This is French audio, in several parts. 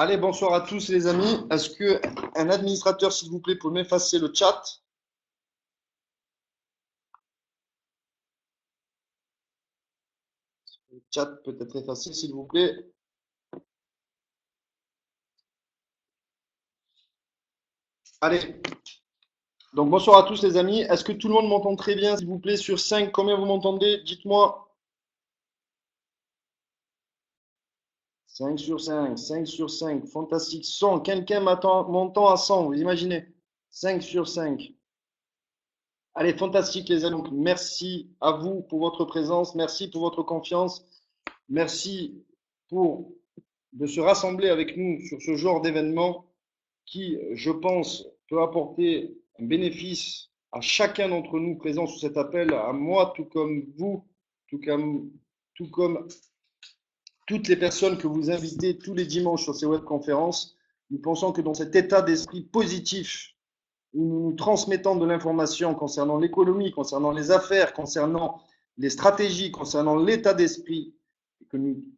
Allez, bonsoir à tous les amis. Est-ce que un administrateur, s'il vous plaît, peut m'effacer le chat? Le chat peut être effacé, s'il vous plaît. Allez, donc bonsoir à tous les amis. Est-ce que tout le monde m'entend très bien, s'il vous plaît, sur 5? Combien vous m'entendez? Dites-moi. 5 sur 5, 5 sur 5, fantastique. 100, quelqu'un m'entend à 100, vous imaginez? 5 sur 5. Allez, fantastique les amis. Donc, merci à vous pour votre présence, merci pour votre confiance, merci pour de se rassembler avec nous sur ce genre d'événement qui, je pense, peut apporter un bénéfice à chacun d'entre nous présents sur cet appel, à moi, tout comme vous, tout comme toutes les personnes que vous invitez tous les dimanches sur ces webconférences. Nous pensons que dans cet état d'esprit positif, où nous transmettons de l'information concernant l'économie, concernant les affaires, concernant les stratégies, concernant l'état d'esprit,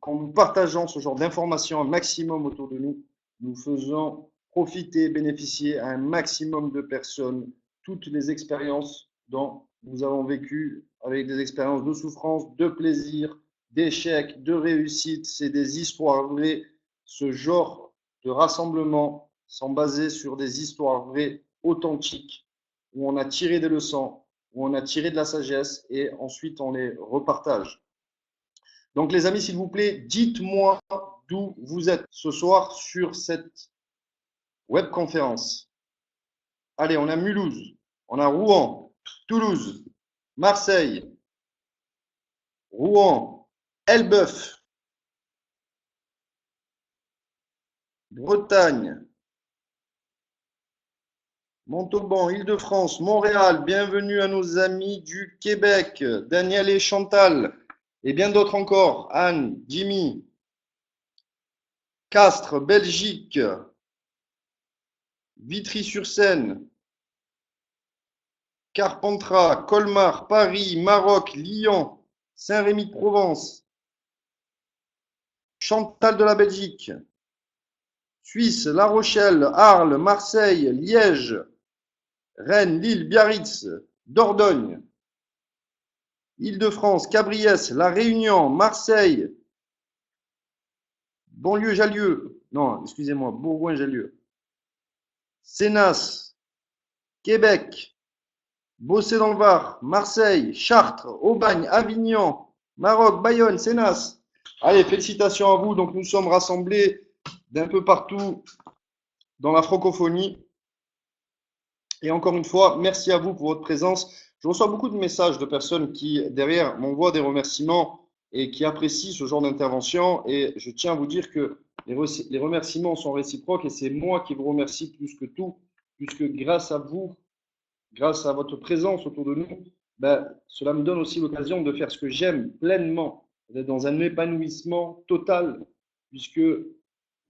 quand nous partageons ce genre d'informations un maximum autour de nous, nous faisons profiter, bénéficier à un maximum de personnes toutes les expériences dont nous avons vécu, avec des expériences de souffrance, de plaisir, d'échecs, de réussite. C'est des histoires vraies. Ce genre de rassemblement sont basés sur des histoires vraies, authentiques, où on a tiré des leçons, où on a tiré de la sagesse et ensuite on les repartage. Donc les amis, s'il vous plaît, dites-moi d'où vous êtes ce soir sur cette webconférence. Allez, on a Mulhouse, on a Rouen, Toulouse, Marseille, Rouen, Elbeuf, Bretagne, Montauban, Île-de-France, Montréal. Bienvenue à nos amis du Québec, Daniel et Chantal, et bien d'autres encore, Anne, Jimmy, Castres, Belgique, Vitry-sur-Seine, Carpentras, Colmar, Paris, Maroc, Lyon, Saint-Rémy-de-Provence, Chantal de la Belgique, Suisse, La Rochelle, Arles, Marseille, Liège, Rennes, Lille, Biarritz, Dordogne, Île-de-France, Cabriès, La Réunion, Marseille, Bonlieu-Jallieu, non, excusez-moi, Bourgoin-Jallieu, Sénas, Québec, Bossé dans le Var, Marseille, Chartres, Aubagne, Avignon, Maroc, Bayonne, Sénas. Allez, félicitations à vous. Donc, nous sommes rassemblés d'un peu partout dans la francophonie. Et encore une fois, merci à vous pour votre présence. Je reçois beaucoup de messages de personnes qui, derrière, m'envoient des remerciements et qui apprécient ce genre d'intervention. Et je tiens à vous dire que les remerciements sont réciproques et c'est moi qui vous remercie plus que tout, puisque grâce à vous, grâce à votre présence autour de nous, ben, cela me donne aussi l'occasion de faire ce que j'aime pleinement, d'être dans un épanouissement total, puisque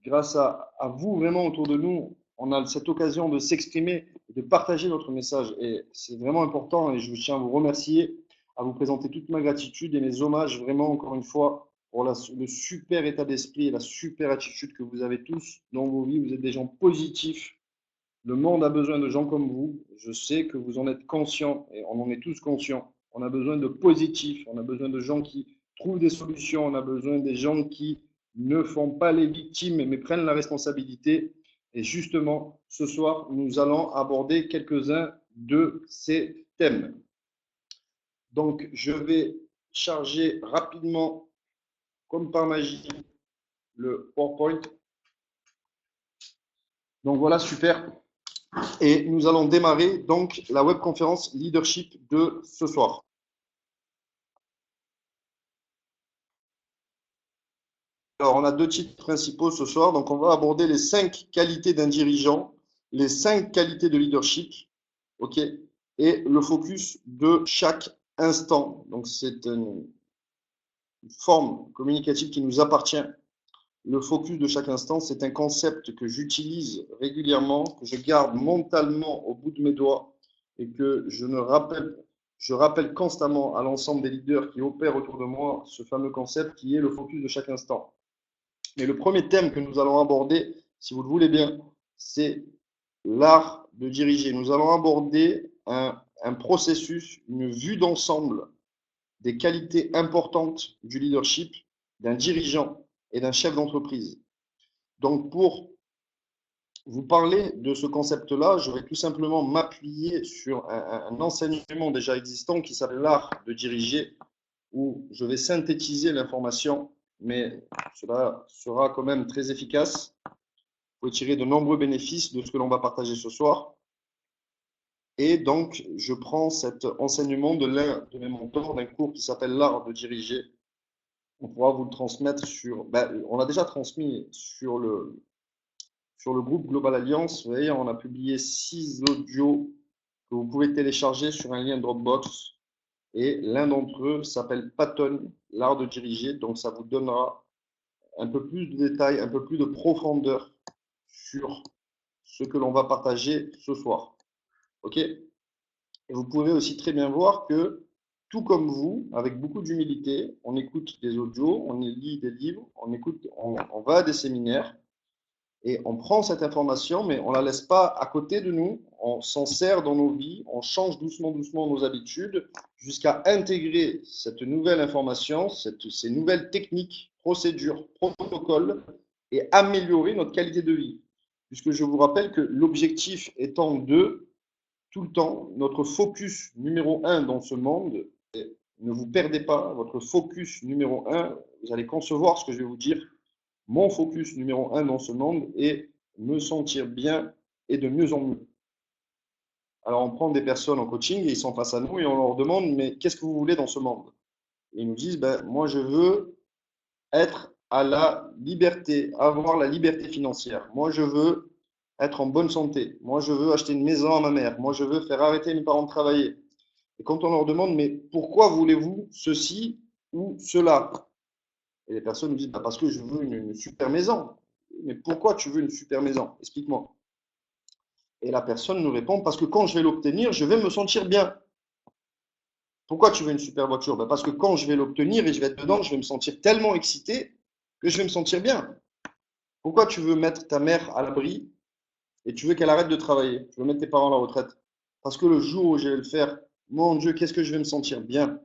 grâce à vous vraiment autour de nous, on a cette occasion de s'exprimer et de partager notre message. Et c'est vraiment important et je tiens à vous remercier, à vous présenter toute ma gratitude et mes hommages vraiment encore une fois pour le super état d'esprit et la super attitude que vous avez tous dans vos vies. Vous êtes des gens positifs. Le monde a besoin de gens comme vous. Je sais que vous en êtes conscients et on en est tous conscients. On a besoin de positifs, on a besoin de gens qui trouvent des solutions, on a besoin des gens qui ne font pas les victimes mais prennent la responsabilité. Et justement, ce soir, nous allons aborder quelques-uns de ces thèmes. Donc, je vais charger rapidement, comme par magie, le PowerPoint. Donc voilà, super. Et nous allons démarrer donc la webconférence leadership de ce soir. Alors, on a deux titres principaux ce soir. Donc, on va aborder les 5 qualités d'un dirigeant, les 5 qualités de leadership, ok, et le focus de chaque instant. Donc, c'est une forme communicative qui nous appartient. Le focus de chaque instant, c'est un concept que j'utilise régulièrement, que je garde mentalement au bout de mes doigts et que je rappelle constamment à l'ensemble des leaders qui opèrent autour de moi ce fameux concept qui est le focus de chaque instant. Mais le premier thème que nous allons aborder, si vous le voulez bien, c'est l'art de diriger. Nous allons aborder un processus, une vue d'ensemble des qualités importantes du leadership d'un dirigeant et d'un chef d'entreprise. Donc, pour vous parler de ce concept-là, je vais tout simplement m'appuyer sur un enseignement déjà existant qui s'appelle l'art de diriger, où je vais synthétiser l'information, mais cela sera quand même très efficace. Vous pouvez tirer de nombreux bénéfices de ce que l'on va partager ce soir. Et donc, je prends cet enseignement de l'un de mes mentors d'un cours qui s'appelle l'art de diriger. On pourra vous le transmettre sur, on l'a déjà transmis sur le groupe Global Alliance. Vous voyez, on a publié 6 audios que vous pouvez télécharger sur un lien Dropbox. Et l'un d'entre eux s'appelle Patton, l'art de diriger. Donc, ça vous donnera un peu plus de détails, un peu plus de profondeur sur ce que l'on va partager ce soir. OK? Et vous pouvez aussi très bien voir que, tout comme vous, avec beaucoup d'humilité, on écoute des audios, on lit des livres, on va à des séminaires et on prend cette information, mais on ne la laisse pas à côté de nous, on s'en sert dans nos vies, on change doucement nos habitudes jusqu'à intégrer cette nouvelle information, ces nouvelles techniques, procédures, protocoles et améliorer notre qualité de vie. Puisque je vous rappelle que l'objectif étant de tout le temps, notre focus numéro 1 dans ce monde, et ne vous perdez pas, votre focus numéro 1, vous allez concevoir ce que je vais vous dire, mon focus numéro 1 dans ce monde est me sentir bien et de mieux en mieux. Alors on prend des personnes en coaching et ils sont face à nous et on leur demande mais qu'est-ce que vous voulez dans ce monde? Et ils nous disent moi je veux être à la liberté, avoir la liberté financière. Moi je veux être en bonne santé. Moi, je veux acheter une maison à ma mère. Moi, je veux faire arrêter mes parents de travailler. Et quand on leur demande, mais pourquoi voulez-vous ceci ou cela? Et les personnes nous disent, parce que je veux une super maison. Mais pourquoi tu veux une super maison? Explique-moi. Et la personne nous répond, parce que quand je vais l'obtenir, je vais me sentir bien. Pourquoi tu veux une super voiture? Parce que quand je vais l'obtenir et je vais être dedans, je vais me sentir tellement excité que je vais me sentir bien. Pourquoi tu veux mettre ta mère à l'abri et tu veux qu'elle arrête de travailler? Tu veux mettre tes parents à la retraite. Parce que le jour où je vais le faire, mon Dieu, qu'est-ce que je vais me sentir bien.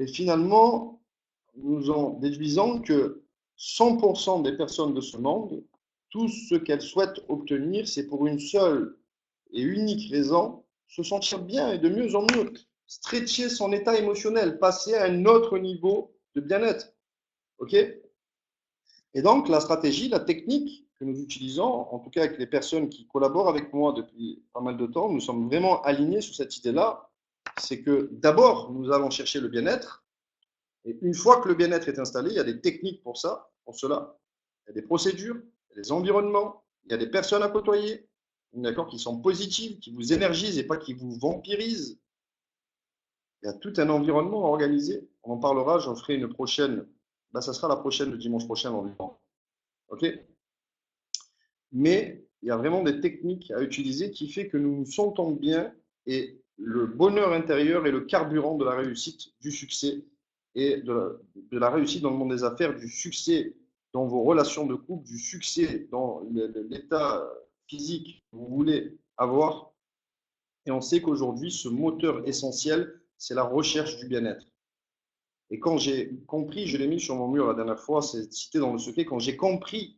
Et finalement, nous en déduisons que 100% des personnes de ce monde, tout ce qu'elles souhaitent obtenir, c'est pour une seule et unique raison, se sentir bien et de mieux en mieux. Stretcher son état émotionnel, passer à un autre niveau de bien-être. OK? Et donc, la stratégie, la technique que nous utilisons, en tout cas avec les personnes qui collaborent avec moi depuis pas mal de temps, nous sommes vraiment alignés sur cette idée-là. C'est que d'abord, nous allons chercher le bien-être. Et une fois que le bien-être est installé, il y a des techniques pour ça, pour cela. Il y a des procédures, il y a des environnements, il y a des personnes à côtoyer, d'accord, qui sont positives, qui vous énergisent et pas qui vous vampirisent. Il y a tout un environnement à organiser. On en parlera, j'en ferai une prochaine. Ça sera la prochaine, le dimanche prochain environ. OK? Mais il y a vraiment des techniques à utiliser qui fait que nous nous sentons bien et le bonheur intérieur est le carburant de la réussite, du succès et de la réussite dans le monde des affaires, du succès dans vos relations de couple, du succès dans l'état physique que vous voulez avoir. Et on sait qu'aujourd'hui, ce moteur essentiel, c'est la recherche du bien-être. Et quand j'ai compris, je l'ai mis sur mon mur la dernière fois, c'est cité dans le secret, quand j'ai compris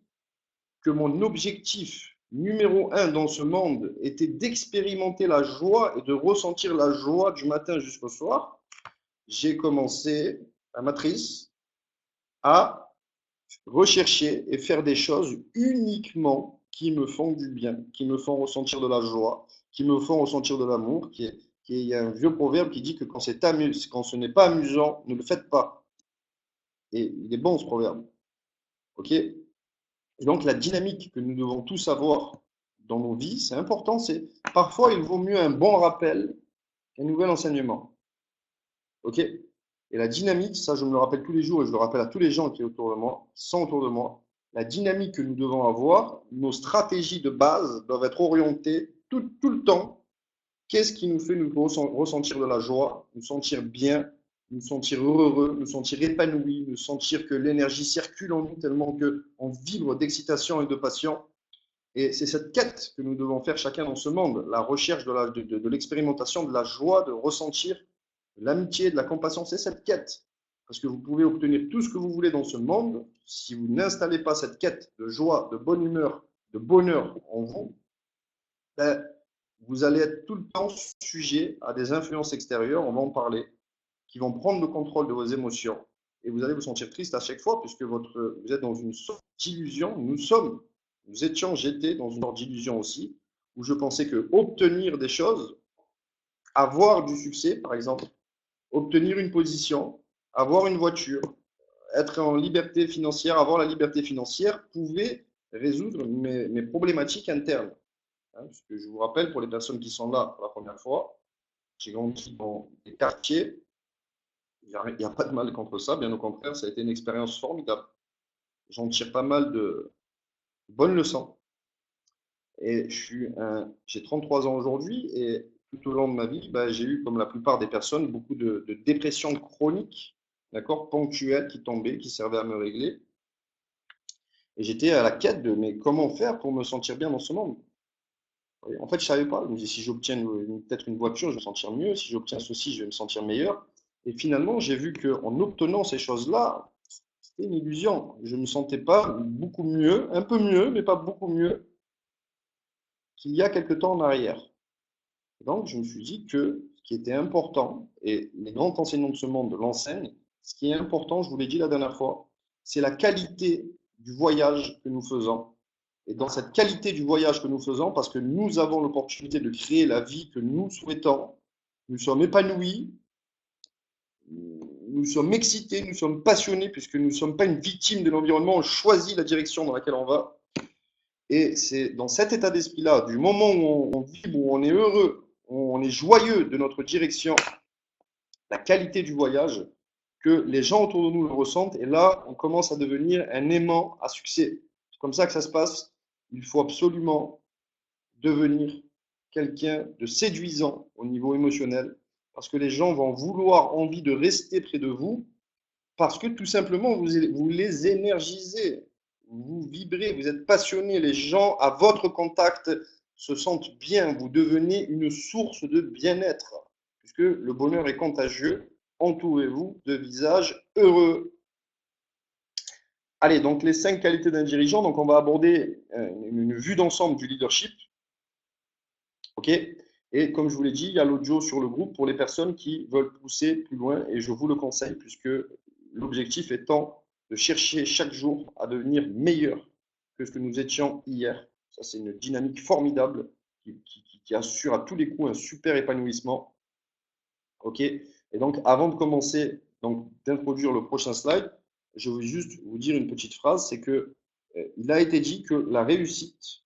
que mon objectif numéro 1 dans ce monde était d'expérimenter la joie et de ressentir la joie du matin jusqu'au soir, j'ai commencé, la matrice, à rechercher et faire des choses uniquement qui me font du bien, qui me font ressentir de la joie, qui me font ressentir de l'amour. Il y a un vieux proverbe qui dit que quand ce n'est pas amusant, ne le faites pas. Et il est bon ce proverbe. OK? Et donc la dynamique que nous devons tous avoir dans nos vies, c'est important, c'est parfois il vaut mieux un bon rappel qu'un nouvel enseignement. OK? Et la dynamique, ça je me le rappelle tous les jours et je le rappelle à tous les gens qui sont autour de moi, la dynamique que nous devons avoir, nos stratégies de base doivent être orientées tout le temps. Qu'est-ce qui nous fait nous ressentir de la joie, nous sentir bien, nous sentir heureux, nous sentir épanouis, nous sentir que l'énergie circule en nous tellement qu'on vibre d'excitation et de passion. Et c'est cette quête que nous devons faire chacun dans ce monde, la recherche de l'expérimentation, de la joie, de ressentir de l'amitié, de la compassion, c'est cette quête. Parce que vous pouvez obtenir tout ce que vous voulez dans ce monde, si vous n'installez pas cette quête de joie, de bonne humeur, de bonheur en vous, ben, vous allez être tout le temps sujet à des influences extérieures, on va en parler, qui vont prendre le contrôle de vos émotions. Et vous allez vous sentir triste à chaque fois, puisque vous êtes dans une sorte d'illusion. J'étais dans une sorte d'illusion aussi, où je pensais que obtenir des choses, avoir du succès, par exemple, obtenir une position, avoir une voiture, être en liberté financière, avoir la liberté financière, pouvait résoudre mes problématiques internes. Parce que je vous rappelle, pour les personnes qui sont là pour la première fois, j'ai grandi dans des quartiers. Il n'y a pas de mal contre ça, bien au contraire, ça a été une expérience formidable. J'en tire pas mal de bonnes leçons. Et j'ai 33 ans aujourd'hui et tout au long de ma vie, bah, j'ai eu, comme la plupart des personnes, beaucoup de dépression chronique, d'accord, ponctuelle, qui tombaient, qui servaient à me régler. Et j'étais à la quête de mais comment faire pour me sentir bien dans ce monde. Et en fait, je savais pas. Je me disais, si j'obtiens peut-être une voiture, je vais me sentir mieux. Si j'obtiens ceci, je vais me sentir meilleur. Et finalement, j'ai vu qu'en obtenant ces choses-là, c'était une illusion. Je ne me sentais pas beaucoup mieux, un peu mieux, mais pas beaucoup mieux qu'il y a quelque temps en arrière. Donc, je me suis dit que ce qui était important, et les grands enseignants de ce monde l'enseignent, ce qui est important, je vous l'ai dit la dernière fois, c'est la qualité du voyage que nous faisons. Et dans cette qualité du voyage que nous faisons, parce que nous avons l'opportunité de créer la vie que nous souhaitons, nous sommes épanouis, nous sommes excités, nous sommes passionnés, puisque nous ne sommes pas une victime de l'environnement, on choisit la direction dans laquelle on va. Et c'est dans cet état d'esprit-là, du moment où on vibre, où on est heureux, où on est joyeux de notre direction, la qualité du voyage, que les gens autour de nous le ressentent. Et là, on commence à devenir un aimant à succès. C'est comme ça que ça se passe. Il faut absolument devenir quelqu'un de séduisant au niveau émotionnel, parce que les gens vont vouloir envie de rester près de vous, parce que tout simplement, vous les énergisez, vous vibrez, vous êtes passionné, les gens à votre contact se sentent bien, vous devenez une source de bien-être, puisque le bonheur est contagieux, entourez-vous de visages heureux. Allez, donc les 5 qualités d'un dirigeant, donc on va aborder une vue d'ensemble du leadership. Ok. Et comme je vous l'ai dit, il y a l'audio sur le groupe pour les personnes qui veulent pousser plus loin et je vous le conseille puisque l'objectif étant de chercher chaque jour à devenir meilleur que ce que nous étions hier. Ça, c'est une dynamique formidable qui assure à tous les coups un super épanouissement. Ok. Et donc, avant de commencer, donc d'introduire le prochain slide, je veux juste vous dire une petite phrase, c'est que il a été dit que la réussite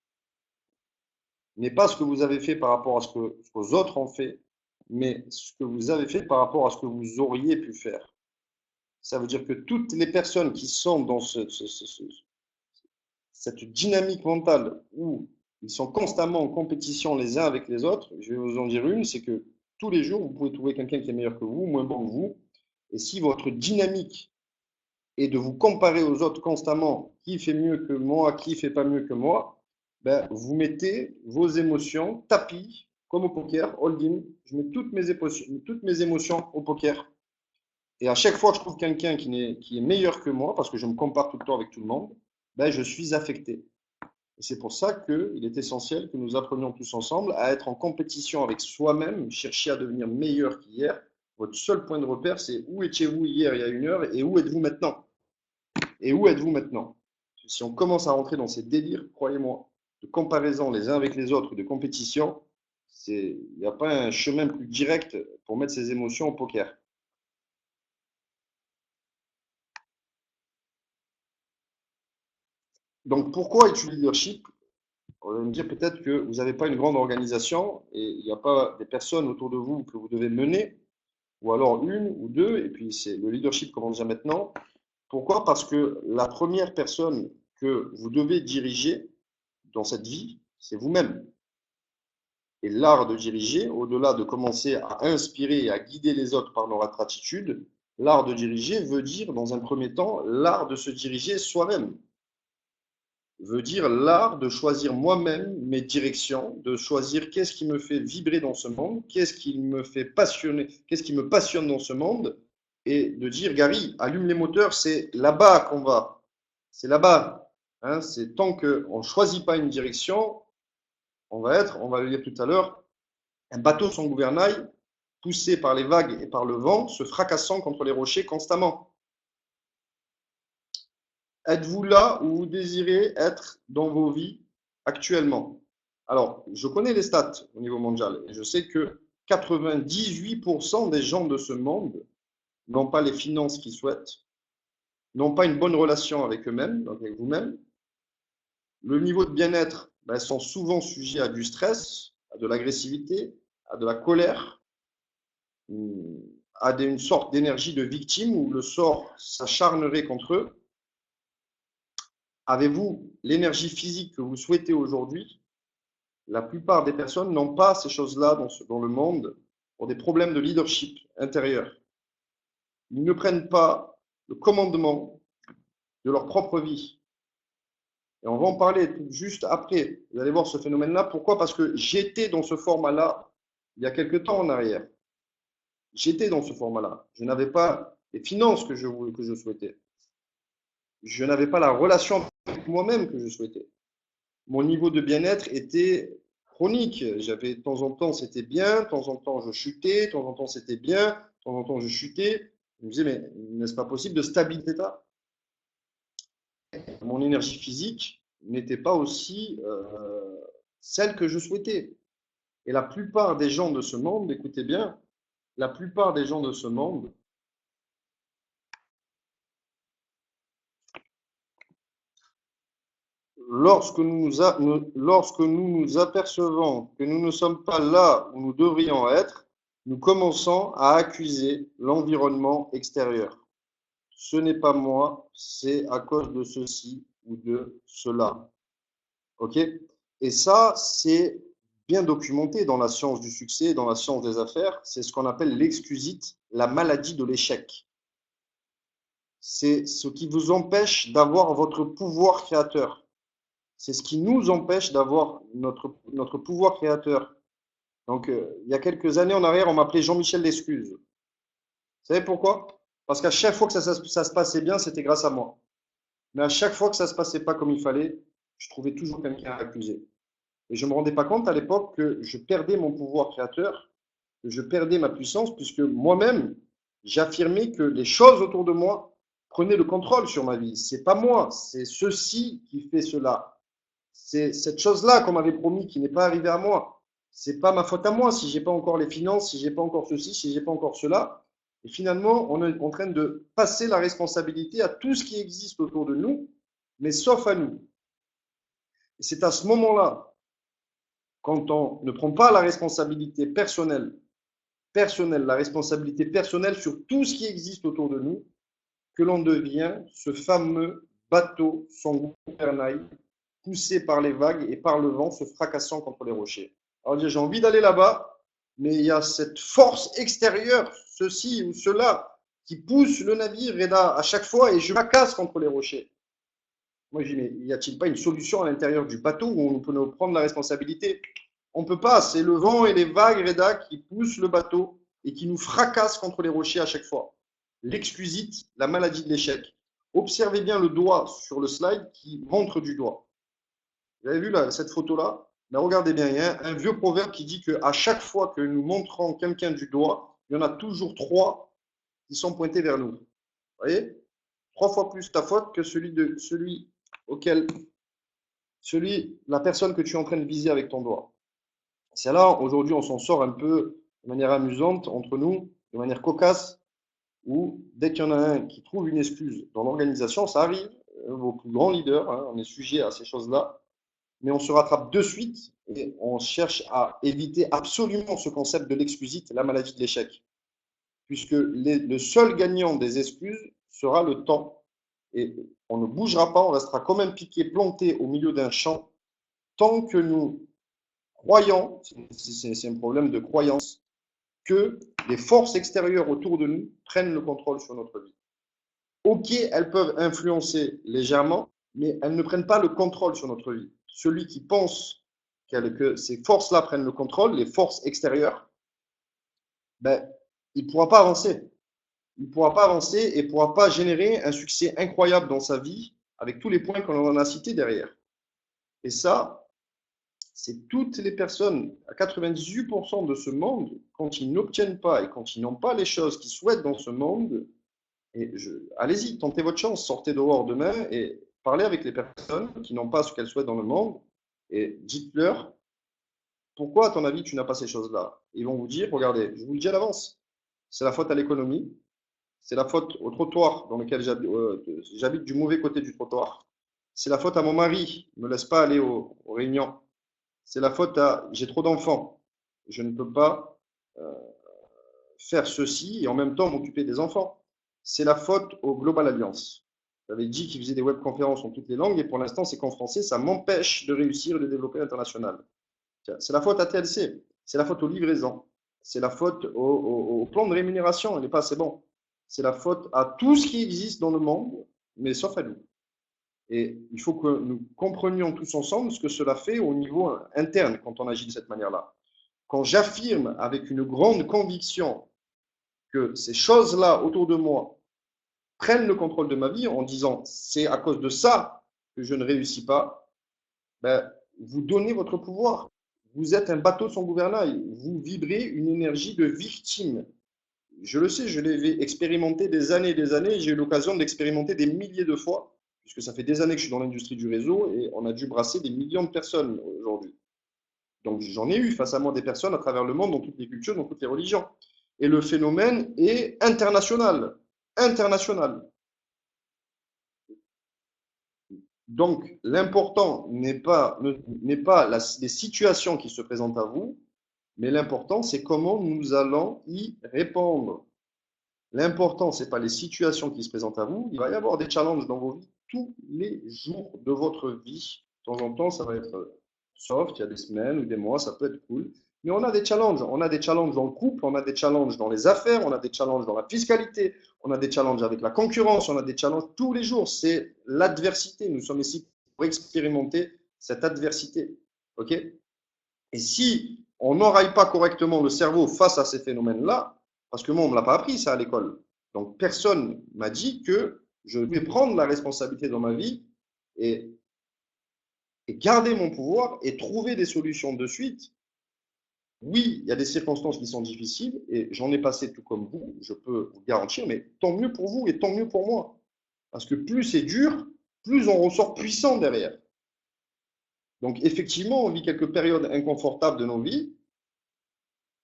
n'est pas ce que vous avez fait par rapport à ce que vos autres ont fait, mais ce que vous avez fait par rapport à ce que vous auriez pu faire. Ça veut dire que toutes les personnes qui sont dans cette dynamique mentale où ils sont constamment en compétition les uns avec les autres, je vais vous en dire une, c'est que tous les jours, vous pouvez trouver quelqu'un qui est meilleur que vous, moins bon que vous, et si votre dynamique est de vous comparer aux autres constamment, qui fait mieux que moi, qui fait pas mieux que moi, ben, vous mettez vos émotions tapis, comme au poker, all-in. Je mets toutes mes émotions au poker. Et à chaque fois que je trouve quelqu'un qui est meilleur que moi, parce que je me compare tout le temps avec tout le monde, ben, je suis affecté. Et c'est pour ça qu'il est essentiel que nous apprenions tous ensemble à être en compétition avec soi-même, chercher à devenir meilleur qu'hier. Votre seul point de repère, c'est où étiez-vous hier il y a 1 heure et où êtes-vous maintenant? Et où êtes-vous maintenant? Si on commence à rentrer dans ces délires, croyez-moi, de comparaison les uns avec les autres, de compétition, il n'y a pas un chemin plus direct pour mettre ses émotions au poker. Donc, pourquoi étudier le leadership? On va me dire peut-être que vous n'avez pas une grande organisation et il n'y a pas des personnes autour de vous que vous devez mener, ou alors une ou deux, et puis c'est le leadership, comme on dit maintenant. Pourquoi? Parce que la première personne que vous devez diriger dans cette vie, c'est vous-même. Et l'art de diriger, au-delà de commencer à inspirer et à guider les autres par notre attitude, l'art de diriger veut dire, dans un premier temps, l'art de se diriger soi-même. veut dire l'art de choisir moi-même mes directions, de choisir qu'est-ce qui me fait vibrer dans ce monde, qu'est-ce qui me fait passionner, qu'est-ce qui me passionne dans ce monde, et de dire, Gary, allume les moteurs, c'est là-bas qu'on va, c'est là-bas. Hein, c'est tant qu'on ne choisit pas une direction, on va le dire tout à l'heure, un bateau sans gouvernail, poussé par les vagues et par le vent, se fracassant contre les rochers constamment. Êtes-vous là où vous désirez être dans vos vies actuellement? Alors, je connais les stats au niveau mondial et je sais que 98% des gens de ce monde n'ont pas les finances qu'ils souhaitent, n'ont pas une bonne relation avec eux-mêmes, donc avec vous-même. Le niveau de bien-être, sont souvent sujets à du stress, à de l'agressivité, à de la colère, à une sorte d'énergie de victime où le sort s'acharnerait contre eux. Avez-vous l'énergie physique que vous souhaitez aujourd'hui? La plupart des personnes n'ont pas ces choses-là dans le monde pour des problèmes de leadership intérieur. Ils ne prennent pas le commandement de leur propre vie. Et on va en parler juste après. Vous allez voir ce phénomène-là. Pourquoi? Parce que j'étais dans ce format-là il y a quelques temps en arrière. J'étais dans ce format-là. Je n'avais pas les finances que je souhaitais. Je n'avais pas la relation avec moi-même que je souhaitais. Mon niveau de bien-être était chronique. J'avais de temps en temps c'était bien, de temps en temps je chutais, de temps en temps c'était bien, de temps en temps je chutais. Je me disais, mais n'est-ce pas possible de stabiliser ça? Mon énergie physique n'était pas aussi celle que je souhaitais. Et la plupart des gens de ce monde, écoutez bien, la plupart des gens de ce monde lorsque nous nous apercevons que nous ne sommes pas là où nous devrions être, nous commençons à accuser l'environnement extérieur. Ce n'est pas moi, c'est à cause de ceci ou de cela. OK? Et ça, c'est bien documenté dans la science du succès, dans la science des affaires. C'est ce qu'on appelle l'excusite, la maladie de l'échec. C'est ce qui vous empêche d'avoir votre pouvoir créateur. C'est ce qui nous empêche d'avoir notre pouvoir créateur. Donc, il y a quelques années en arrière, on m'appelait Jean-Michel l'excuse. Vous savez pourquoi? Parce qu'à chaque fois que ça se passait bien, c'était grâce à moi. Mais à chaque fois que ça ne se passait pas comme il fallait, je trouvais toujours quelqu'un à accuser. Et je ne me rendais pas compte à l'époque que je perdais mon pouvoir créateur, que je perdais ma puissance, puisque moi-même, j'affirmais que les choses autour de moi prenaient le contrôle sur ma vie. C'est pas moi, c'est ceci qui fait cela. C'est cette chose-là qu'on m'avait promis qui n'est pas arrivée à moi. C'est pas ma faute à moi si j'ai pas encore les finances, si j'ai pas encore ceci, si j'ai pas encore cela. Et finalement, on est en train de passer la responsabilité à tout ce qui existe autour de nous, mais sauf à nous. Et c'est à ce moment-là, quand on ne prend pas la responsabilité personnelle, la responsabilité personnelle sur tout ce qui existe autour de nous, que l'on devient ce fameux bateau sans gouvernail, poussé par les vagues et par le vent, se fracassant contre les rochers. Alors j'ai envie d'aller là-bas, mais il y a cette force extérieure, ceci ou cela, qui pousse le navire et là, à chaque fois, et je fracasse contre les rochers. Moi, je dis, mais y a-t-il pas une solution à l'intérieur du bateau où on peut nous prendre la responsabilité? On ne peut pas, c'est le vent et les vagues, Reda, qui poussent le bateau et qui nous fracassent contre les rochers à chaque fois. L'excusite, la maladie de l'échec. Observez bien le doigt sur le slide qui montre du doigt. Vous avez vu là, cette photo-là? Mais regardez bien, il y a un vieux proverbe qui dit qu'à chaque fois que nous montrons quelqu'un du doigt, il y en a toujours 3 qui sont pointés vers nous. Vous voyez? 3 fois plus ta faute que la personne que tu es en train de viser avec ton doigt. C'est là, aujourd'hui, on s'en sort un peu de manière amusante entre nous, de manière cocasse, où dès qu'il y en a un qui trouve une excuse dans l'organisation, ça arrive, vos plus grands leaders, hein, on est sujet à ces choses-là, mais on se rattrape de suite et on cherche à éviter absolument ce concept de l'excusite, la maladie de l'échec. Puisque le seul gagnant des excuses sera le temps. Et on ne bougera pas, on restera quand même piqué, planté au milieu d'un champ, tant que nous croyons, c'est un problème de croyance, que les forces extérieures autour de nous prennent le contrôle sur notre vie. Ok, elles peuvent influencer légèrement, mais elles ne prennent pas le contrôle sur notre vie. Celui qui pense que ces forces-là prennent le contrôle, les forces extérieures, ben, il ne pourra pas avancer. Il ne pourra pas avancer et ne pourra pas générer un succès incroyable dans sa vie avec tous les points qu'on en a cités derrière. Et ça, c'est toutes les personnes, à 98% de ce monde, quand ils n'obtiennent pas et quand ils n'ont pas les choses qu'ils souhaitent dans ce monde, allez-y, tentez votre chance, sortez dehors demain et parlez avec les personnes qui n'ont pas ce qu'elles souhaitent dans le monde et dites-leur pourquoi, à ton avis, tu n'as pas ces choses-là. Ils vont vous dire, regardez, je vous le dis à l'avance, c'est la faute à l'économie, c'est la faute au trottoir dans lequel j'habite du mauvais côté du trottoir, c'est la faute à mon mari, il ne me laisse pas aller aux réunions, c'est la faute à j'ai trop d'enfants, je ne peux pas euh, faire ceci et en même temps m'occuper des enfants. C'est la faute au Global Alliance. J'avais dit qu'ils faisaient des webconférences en toutes les langues et pour l'instant, c'est qu'en français, ça m'empêche de réussir et de développer l'international. C'est la faute à TLC, c'est la faute aux livraisons, c'est la faute au plan de rémunération, il n'est pas assez bon. C'est la faute à tout ce qui existe dans le monde, mais sauf à nous. Et il faut que nous comprenions tous ensemble ce que cela fait au niveau interne quand on agit de cette manière-là. Quand j'affirme avec une grande conviction que ces choses-là autour de moi prennent le contrôle de ma vie en disant c'est à cause de ça que je ne réussis pas, ben, vous donnez votre pouvoir. Vous êtes un bateau sans gouvernail. Vous vibrez une énergie de victime. Je le sais, je l'ai expérimenté des années et des années. J'ai eu l'occasion de l'expérimenter des milliers de fois, puisque ça fait des années que je suis dans l'industrie du réseau et on a dû brasser des millions de personnes aujourd'hui. Donc j'en ai eu face à moi des personnes à travers le monde, dans toutes les cultures, dans toutes les religions. Et le phénomène est international. International. Donc, l'important n'est pas les situations qui se présentent à vous, mais l'important, c'est comment nous allons y répondre. L'important, ce n'est pas les situations qui se présentent à vous. Il va y avoir des challenges dans vos vies tous les jours de votre vie. De temps en temps, ça va être soft, il y a des semaines ou des mois, ça peut être cool. Mais on a des challenges. On a des challenges dans le couple, on a des challenges dans les affaires, on a des challenges dans la fiscalité, on a des challenges avec la concurrence, on a des challenges tous les jours. C'est l'adversité. Nous sommes ici pour expérimenter cette adversité. OK? Et si on n'enraille pas correctement le cerveau face à ces phénomènes-là, parce que moi, on ne me l'a pas appris ça à l'école. Donc, personne m'a dit que je vais prendre la responsabilité dans ma vie et, et garder mon pouvoir et trouver des solutions de suite. Oui, il y a des circonstances qui sont difficiles et j'en ai passé tout comme vous, je peux vous garantir, mais tant mieux pour vous et tant mieux pour moi. Parce que plus c'est dur, plus on ressort puissant derrière. Donc effectivement, on vit quelques périodes inconfortables de nos vies,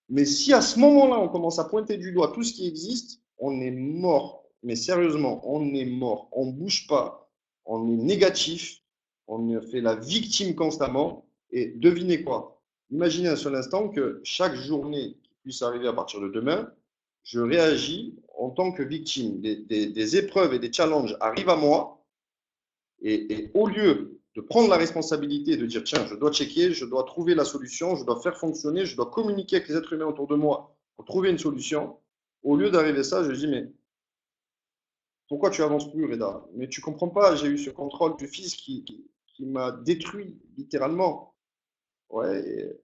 mais si à ce moment-là, on commence à pointer du doigt tout ce qui existe, on est mort. Mais sérieusement, on est mort. On ne bouge pas, on est négatif, on fait la victime constamment. Et devinez quoi? Imaginez un seul instant que chaque journée qui puisse arriver à partir de demain, je réagis en tant que victime. Des épreuves et des challenges arrivent à moi. Et au lieu de prendre la responsabilité et de dire, tiens, je dois checker, je dois trouver la solution, je dois faire fonctionner, je dois communiquer avec les êtres humains autour de moi pour trouver une solution, au lieu d'arriver à ça, je dis, mais pourquoi tu avances plus, Reda? Mais tu comprends pas, j'ai eu ce contrôle du fils qui m'a détruit, littéralement. Ouais, et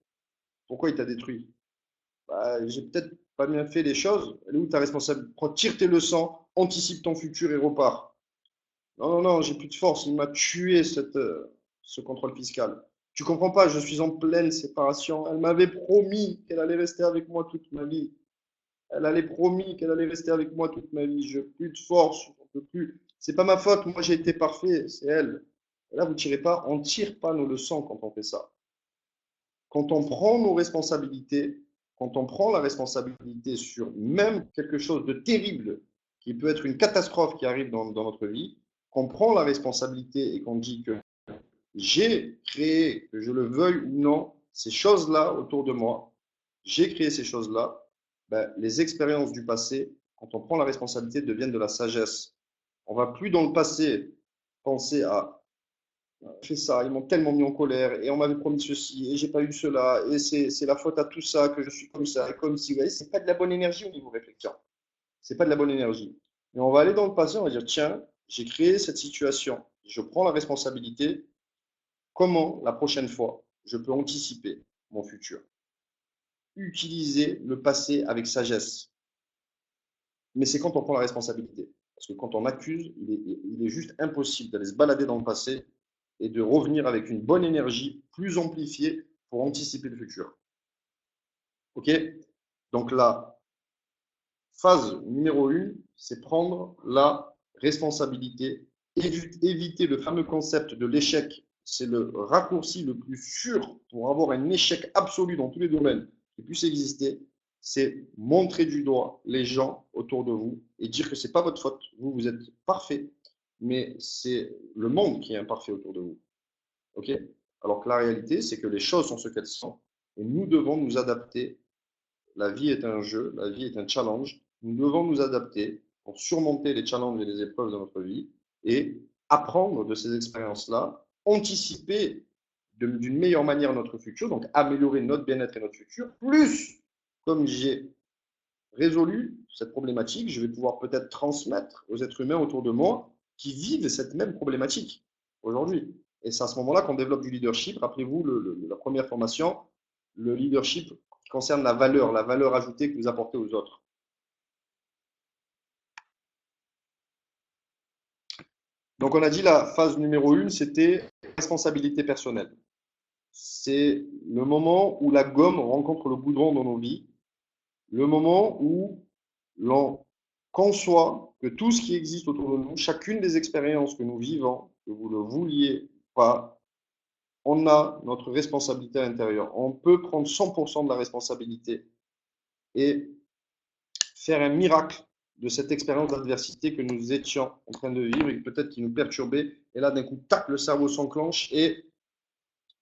pourquoi il t'a détruit? Bah, j'ai peut-être pas bien fait les choses. Elle est où ta responsabilité? Tire tes leçons, anticipe ton futur et repars. Non, non, non, j'ai plus de force. Il m'a tué ce contrôle fiscal. Tu comprends pas, je suis en pleine séparation. Elle m'avait promis qu'elle allait rester avec moi toute ma vie. Elle allait promis qu'elle allait rester avec moi toute ma vie. Je n'ai plus de force, je n'en peux plus. C'est pas ma faute, moi j'ai été parfait, c'est elle. Et là, vous tirez pas, on ne tire pas nos leçons quand on fait ça. Quand on prend nos responsabilités, quand on prend la responsabilité sur même quelque chose de terrible, qui peut être une catastrophe qui arrive dans notre vie, qu'on prend la responsabilité et qu'on dit que j'ai créé, que je le veuille ou non, ces choses-là autour de moi, j'ai créé ces choses-là, ben, les expériences du passé, quand on prend la responsabilité, deviennent de la sagesse. On ne va plus dans le passé penser à fait ça, ils m'ont tellement mis en colère et on m'avait promis ceci et j'ai pas eu cela et c'est la faute à tout ça que je suis comme ça et comme si, vous voyez, c'est pas de la bonne énergie au niveau réflexion. C'est pas de la bonne énergie. Et on va aller dans le passé, on va dire, tiens, j'ai créé cette situation. je prends la responsabilité. Comment, la prochaine fois, je peux anticiper mon futur? Utiliser le passé avec sagesse. Mais c'est quand on prend la responsabilité. Parce que quand on accuse, il est juste impossible d'aller se balader dans le passé et de revenir avec une bonne énergie plus amplifiée pour anticiper le futur. OK? Donc la phase numéro 1, c'est prendre la responsabilité, éviter le fameux concept de l'échec. C'est le raccourci le plus sûr pour avoir un échec absolu dans tous les domaines qui puisse exister. C'est montrer du doigt les gens autour de vous et dire que ce n'est pas votre faute. Vous, vous êtes parfait, mais c'est le monde qui est imparfait autour de vous. OK? Alors que la réalité, c'est que les choses sont ce qu'elles sont et nous devons nous adapter. La vie est un jeu, la vie est un challenge. Nous devons nous adapter pour surmonter les challenges et les épreuves de notre vie et apprendre de ces expériences-là, anticiper d'une meilleure manière notre futur, donc améliorer notre bien-être et notre futur. Plus, comme j'ai résolu cette problématique, je vais pouvoir peut-être transmettre aux êtres humains autour de moi qui vivent cette même problématique aujourd'hui. Et c'est à ce moment-là qu'on développe du leadership. Rappelez-vous, la première formation, le leadership qui concerne la valeur ajoutée que vous apportez aux autres. Donc on a dit la phase numéro 1, c'était responsabilité personnelle. C'est le moment où la gomme rencontre le goudron dans nos vies, le moment où l'on conçoit que tout ce qui existe autour de nous, chacune des expériences que nous vivons, que vous le vouliez pas, on a notre responsabilité à l'intérieur. On peut prendre 100% de la responsabilité et faire un miracle de cette expérience d'adversité que nous étions en train de vivre et peut-être qui nous perturbait. Et là, d'un coup, tac, le cerveau s'enclenche et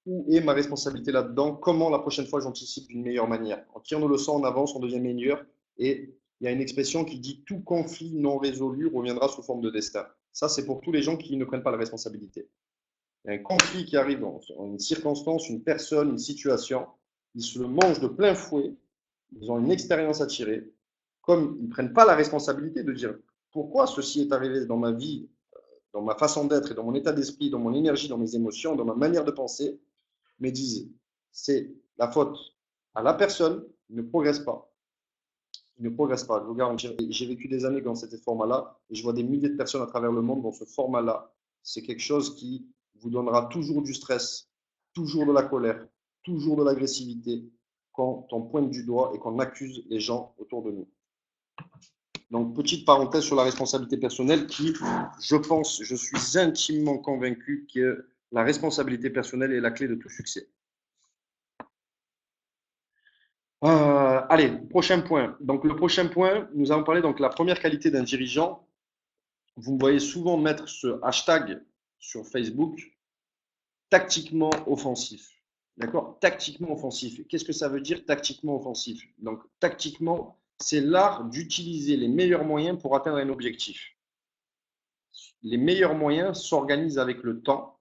où est ma responsabilité là-dedans? Comment la prochaine fois j'anticipe d'une meilleure manière? En tirant nos leçons, on avance, on devient meilleur. Et il y a une expression qui dit tout conflit non résolu reviendra sous forme de destin. Ça, c'est pour tous les gens qui ne prennent pas la responsabilité. Il y a un conflit qui arrive dans une circonstance, une personne, une situation. Ils se le mangent de plein fouet. Ils ont une expérience à tirer. Comme ils ne prennent pas la responsabilité de dire pourquoi ceci est arrivé dans ma vie, dans ma façon d'être et dans mon état d'esprit, dans mon énergie, dans mes émotions, dans ma manière de penser, mais disent c'est la faute à la personne, il ne progresse pas. Il ne progresse pas, je vous garantis. J'ai vécu des années dans cet format-là et je vois des milliers de personnes à travers le monde dans ce format-là. C'est quelque chose qui vous donnera toujours du stress, toujours de la colère, toujours de l'agressivité quand on pointe du doigt et qu'on accuse les gens autour de nous. Donc, petite parenthèse sur la responsabilité personnelle qui, je pense, je suis intimement convaincu que la responsabilité personnelle est la clé de tout succès. Allez, prochain point. Donc, le prochain point, nous allons parler donc la première qualité d'un dirigeant. Vous me voyez souvent mettre ce hashtag sur Facebook, tactiquement offensif. D'accord? Tactiquement offensif. Qu'est-ce que ça veut dire tactiquement offensif? Donc, tactiquement, c'est l'art d'utiliser les meilleurs moyens pour atteindre un objectif. Les meilleurs moyens s'organisent avec le temps,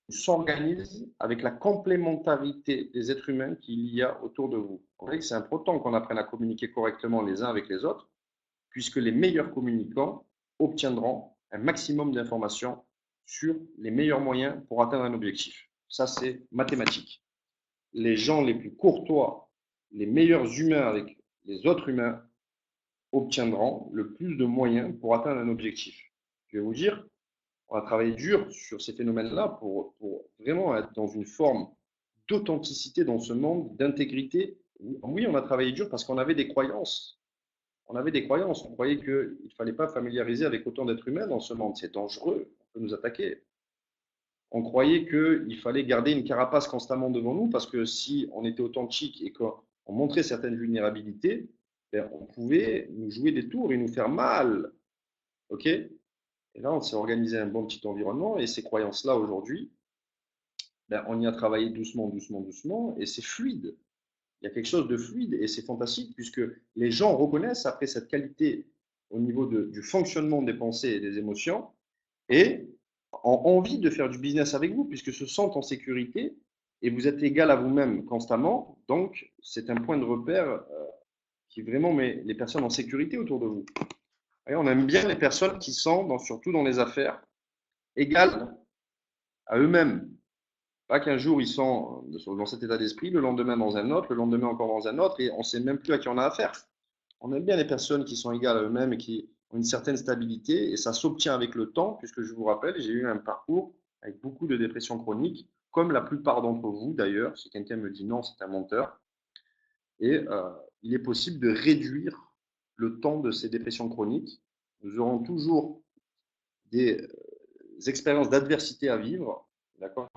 s'organisent avec la complémentarité des êtres humains qu'il y a autour de vous. Vous voyez que c'est important qu'on apprenne à communiquer correctement les uns avec les autres, puisque les meilleurs communicants obtiendront un maximum d'informations sur les meilleurs moyens pour atteindre un objectif. Ça, c'est mathématique. Les gens les plus courtois, les meilleurs humains avec les autres humains obtiendront le plus de moyens pour atteindre un objectif. Je vais vous dire, on a travaillé dur sur ces phénomènes-là pour vraiment être dans une forme d'authenticité dans ce monde, d'intégrité. Oui, on a travaillé dur parce qu'on avait des croyances. On avait des croyances. On croyait qu'il ne fallait pas familiariser avec autant d'êtres humains dans ce monde. C'est dangereux. On peut nous attaquer. On croyait qu'il fallait garder une carapace constamment devant nous parce que si on était authentique et qu'on montrait certaines vulnérabilités, ben, on pouvait nous jouer des tours et nous faire mal. OK? Et là, on s'est organisé un bon petit environnement et ces croyances-là, aujourd'hui, ben, on y a travaillé doucement, doucement, doucement et c'est fluide. Il y a quelque chose de fluide et c'est fantastique puisque les gens reconnaissent après cette qualité au niveau du fonctionnement des pensées et des émotions et ont envie de faire du business avec vous puisque se sentent en sécurité et vous êtes égal à vous-même constamment. Donc, c'est un point de repère qui vraiment met les personnes en sécurité autour de vous. Et on aime bien les personnes qui sont, surtout dans les affaires, égales à eux-mêmes. Pas qu'un jour ils sont dans cet état d'esprit, le lendemain dans un autre, le lendemain encore dans un autre, et on ne sait même plus à qui on a affaire. On aime bien les personnes qui sont égales à eux-mêmes et qui ont une certaine stabilité, et ça s'obtient avec le temps, puisque je vous rappelle, j'ai eu un parcours avec beaucoup de dépression chronique, comme la plupart d'entre vous d'ailleurs. Si quelqu'un me dit non, c'est un menteur. Et il est possible de réduire le temps de ces dépressions chroniques. Nous aurons toujours des expériences d'adversité à vivre, d'accord,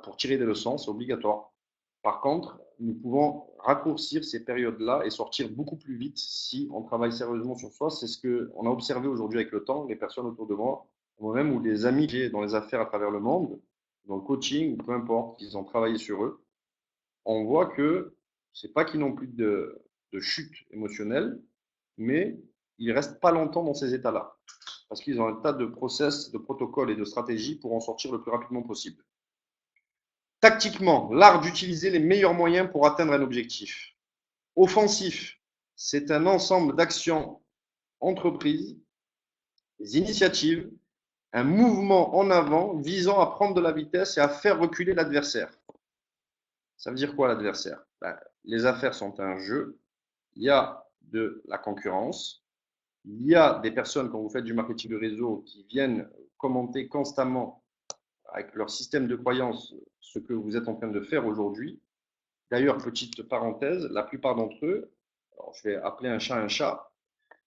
pour tirer des leçons, c'est obligatoire. Par contre, nous pouvons raccourcir ces périodes-là et sortir beaucoup plus vite si on travaille sérieusement sur soi. C'est ce qu'on a observé aujourd'hui avec le temps, les personnes autour de moi, moi-même ou des amis que j'ai dans les affaires à travers le monde, dans le coaching ou peu importe, qu'ils ont travaillé sur eux. On voit que c'est pas qu'ils n'ont plus de chute émotionnelle, mais ils restent pas longtemps dans ces états-là parce qu'ils ont un tas de process, de protocoles et de stratégies pour en sortir le plus rapidement possible. Tactiquement, l'art d'utiliser les meilleurs moyens pour atteindre un objectif. Offensif, c'est un ensemble d'actions entreprises, des initiatives, un mouvement en avant visant à prendre de la vitesse et à faire reculer l'adversaire. Ça veut dire quoi l'adversaire? Les affaires sont un jeu, il y a de la concurrence, il y a des personnes, quand vous faites du marketing de réseau, qui viennent commenter constamment avec leur système de croyance ce que vous êtes en train de faire aujourd'hui. D'ailleurs, petite parenthèse, la plupart d'entre eux, alors je vais appeler un chat,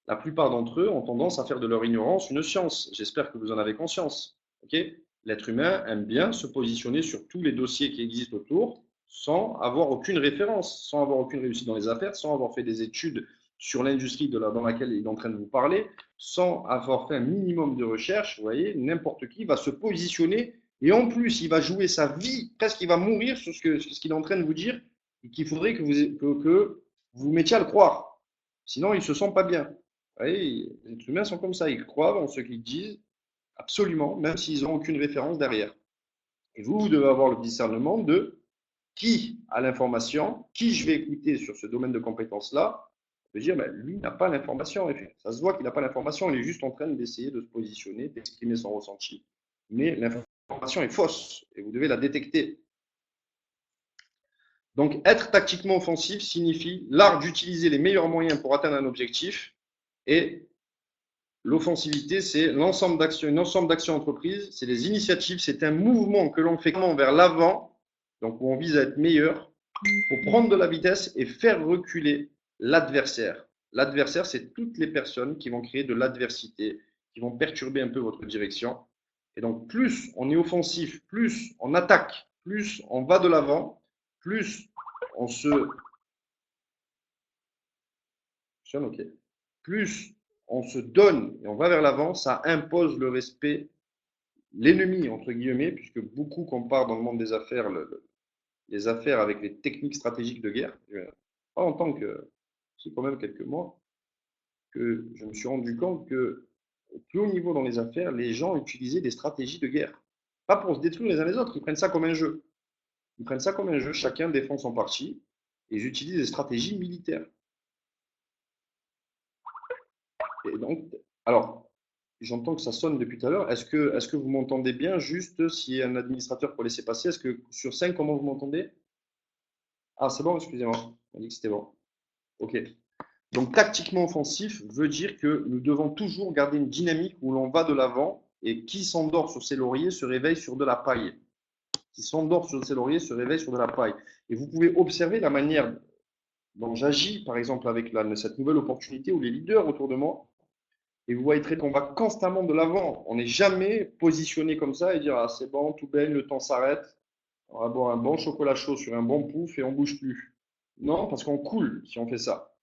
la plupart d'entre eux ont tendance à faire de leur ignorance une science. J'espère que vous en avez conscience. Okay. L'être humain aime bien se positionner sur tous les dossiers qui existent autour sans avoir aucune référence, sans avoir aucune réussite dans les affaires, sans avoir fait des études sur l'industrie dans laquelle il est en train de vous parler, sans avoir fait un minimum de recherche. Vous voyez, n'importe qui va se positionner et en plus, il va jouer sa vie, presque il va mourir sur ce qu'il est en train de vous dire et qu'il faudrait que vous mettiez à le croire. Sinon, il ne se sent pas bien. Vous voyez, les êtres humains sont comme ça, ils croient en ce qu'ils disent, absolument, même s'ils n'ont aucune référence derrière. Et vous devez avoir le discernement de qui a l'information, qui je vais écouter sur ce domaine de compétences-là, de dire, ben, lui n'a pas l'information. Ça se voit qu'il n'a pas l'information, il est juste en train d'essayer de se positionner, d'exprimer son ressenti. Mais l'information est fausse et vous devez la détecter. Donc, être tactiquement offensif signifie l'art d'utiliser les meilleurs moyens pour atteindre un objectif. Et l'offensivité, c'est l'ensemble d'actions, un ensemble d'actions entreprises, c'est des initiatives, c'est un mouvement que l'on fait vers l'avant, donc où on vise à être meilleur, pour prendre de la vitesse et faire reculer l'adversaire. L'adversaire, c'est toutes les personnes qui vont créer de l'adversité, qui vont perturber un peu votre direction. Et donc, plus on est offensif, plus on attaque, plus on va de l'avant, plus on se... Ok. Plus on se donne et on va vers l'avant, ça impose le respect, l'ennemi, entre guillemets, puisque beaucoup comparent dans le monde des affaires les affaires avec les techniques stratégiques de guerre. Pas en tant que, c'est quand même quelques mois, que je me suis rendu compte que au plus haut niveau dans les affaires, les gens utilisaient des stratégies de guerre. Pas pour se détruire les uns les autres, ils prennent ça comme un jeu. Ils prennent ça comme un jeu, chacun défend son parti, et ils utilisent des stratégies militaires. Et donc, alors, j'entends que ça sonne depuis tout à l'heure. Est-ce que vous m'entendez bien? Juste, si un administrateur peut laisser passer, est-ce que sur 5, comment vous m'entendez? Ah, c'est bon, excusez-moi. On dit que c'était bon. Ok. Donc, tactiquement offensif veut dire que nous devons toujours garder une dynamique où l'on va de l'avant et qui s'endort sur ses lauriers se réveille sur de la paille. Qui s'endort sur ses lauriers se réveille sur de la paille. Et vous pouvez observer la manière dont j'agis, par exemple, avec cette nouvelle opportunité où les leaders autour de moi, et vous voyez très qu'on va constamment de l'avant. On n'est jamais positionné comme ça et dire ah, c'est bon, tout baigne, le temps s'arrête. On va boire un bon chocolat chaud sur un bon pouf et on bouge plus. Non, parce qu'on coule si on fait ça.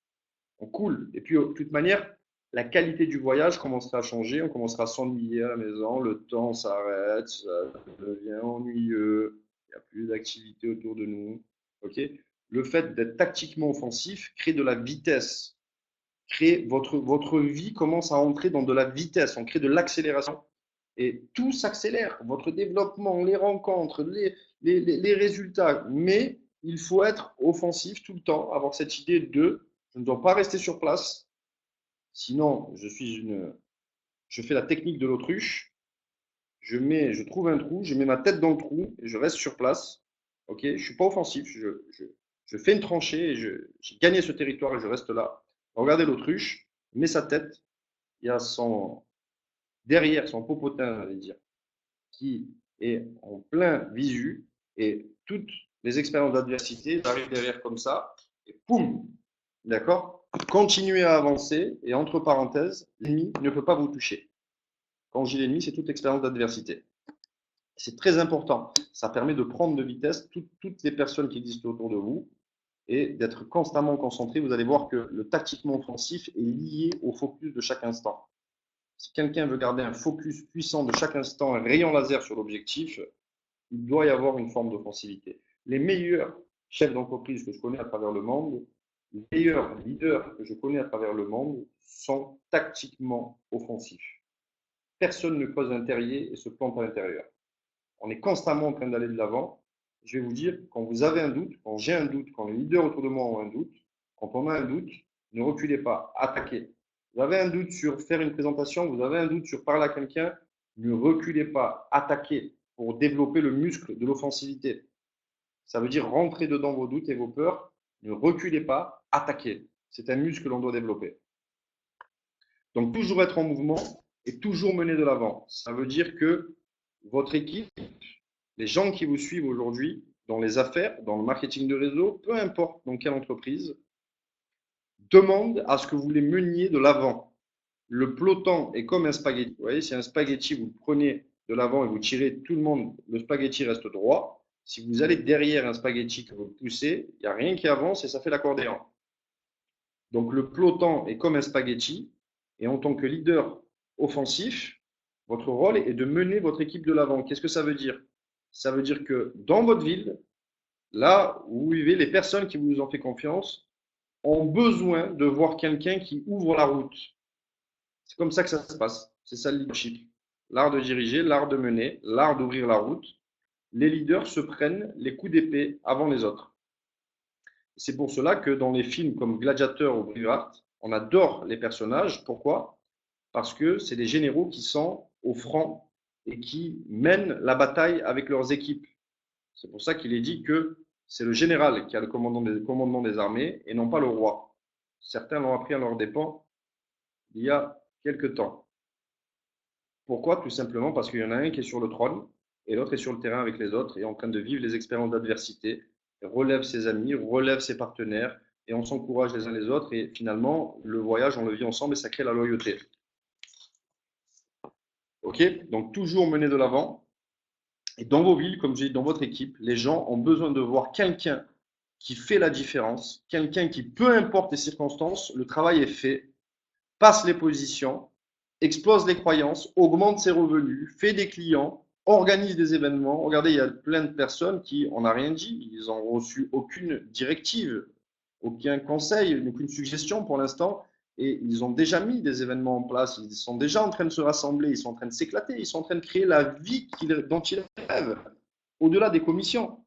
On coule. Et puis, de toute manière, la qualité du voyage commencera à changer. On commencera à s'ennuyer à la maison. Le temps s'arrête. Ça devient ennuyeux. Il n'y a plus d'activité autour de nous. Ok. Le fait d'être tactiquement offensif crée de la vitesse. Votre vie commence à entrer dans de la vitesse. On crée de l'accélération. Et tout s'accélère. Votre développement, les rencontres, les résultats. Mais il faut être offensif tout le temps. Avoir cette idée de je ne dois pas rester sur place, sinon je fais la technique de l'autruche, je trouve un trou, je mets ma tête dans le trou et je reste sur place. Ok, je suis pas offensif, je fais une tranchée et j'ai gagné ce territoire et je reste là. Regardez l'autruche, met sa tête, il y a derrière son popotin, j'allais dire, qui est en plein visu et toutes les expériences d'adversité arrivent derrière comme ça et poum, d'accord? Continuez à avancer et entre parenthèses, l'ennemi ne peut pas vous toucher. Quand je dis l'ennemi, c'est toute expérience d'adversité. C'est très important. Ça permet de prendre de vitesse toutes les personnes qui existent autour de vous et d'être constamment concentré. Vous allez voir que le tactiquement offensif est lié au focus de chaque instant. Si quelqu'un veut garder un focus puissant de chaque instant, un rayon laser sur l'objectif, il doit y avoir une forme d'offensivité. Les meilleurs chefs d'entreprise que je connais à travers le monde, les meilleurs leaders que je connais à travers le monde sont tactiquement offensifs. Personne ne creuse un terrier et se plante à l'intérieur. On est constamment en train d'aller de l'avant. Je vais vous dire, quand vous avez un doute, quand j'ai un doute, quand les leaders autour de moi ont un doute, quand on a un doute, ne reculez pas, attaquez. Vous avez un doute sur faire une présentation, vous avez un doute sur parler à quelqu'un, ne reculez pas, attaquez pour développer le muscle de l'offensivité. Ça veut dire rentrer dedans vos doutes et vos peurs, ne reculez pas, attaquez. C'est un muscle que l'on doit développer. Donc toujours être en mouvement et toujours mener de l'avant. Ça veut dire que votre équipe, les gens qui vous suivent aujourd'hui dans les affaires, dans le marketing de réseau, peu importe dans quelle entreprise, demandent à ce que vous les meniez de l'avant. Le peloton est comme un spaghetti. Vous voyez, si un spaghetti, vous le prenez de l'avant et vous tirez tout le monde, le spaghetti reste droit. Si vous allez derrière un spaghetti que vous poussez, il n'y a rien qui avance et ça fait l'accordéon. Donc le peloton est comme un spaghetti et en tant que leader offensif, votre rôle est de mener votre équipe de l'avant. Qu'est-ce que ça veut dire? Ça veut dire que dans votre ville, là où vous vivez, les personnes qui vous ont fait confiance ont besoin de voir quelqu'un qui ouvre la route. C'est comme ça que ça se passe. C'est ça le leadership. L'art de diriger, l'art de mener, l'art d'ouvrir la route. Les leaders se prennent les coups d'épée avant les autres. C'est pour cela que dans les films comme Gladiator ou Braveheart, on adore les personnages. Pourquoi? Parce que c'est des généraux qui sont au front et qui mènent la bataille avec leurs équipes. C'est pour ça qu'il est dit que c'est le général qui a le commandement des armées et non pas le roi. Certains l'ont appris à leur dépens il y a quelque temps. Pourquoi? Tout simplement parce qu'il y en a un qui est sur le trône et l'autre est sur le terrain avec les autres et en train de vivre les expériences d'adversité, relève ses amis, relève ses partenaires et on s'encourage les uns les autres et finalement le voyage on le vit ensemble et ça crée la loyauté. Ok? Donc toujours mener de l'avant. Et dans vos villes, comme j'ai dit, dans votre équipe, les gens ont besoin de voir quelqu'un qui fait la différence, quelqu'un qui, peu importe les circonstances, le travail est fait, passe les positions, explose les croyances, augmente ses revenus, fait des clients, organise des événements. Regardez, il y a plein de personnes qui n'ont rien dit, ils n'ont reçu aucune directive, aucun conseil, aucune suggestion pour l'instant. Et ils ont déjà mis des événements en place, ils sont déjà en train de se rassembler, ils sont en train de s'éclater, ils sont en train de créer la vie dont ils rêvent, au-delà des commissions.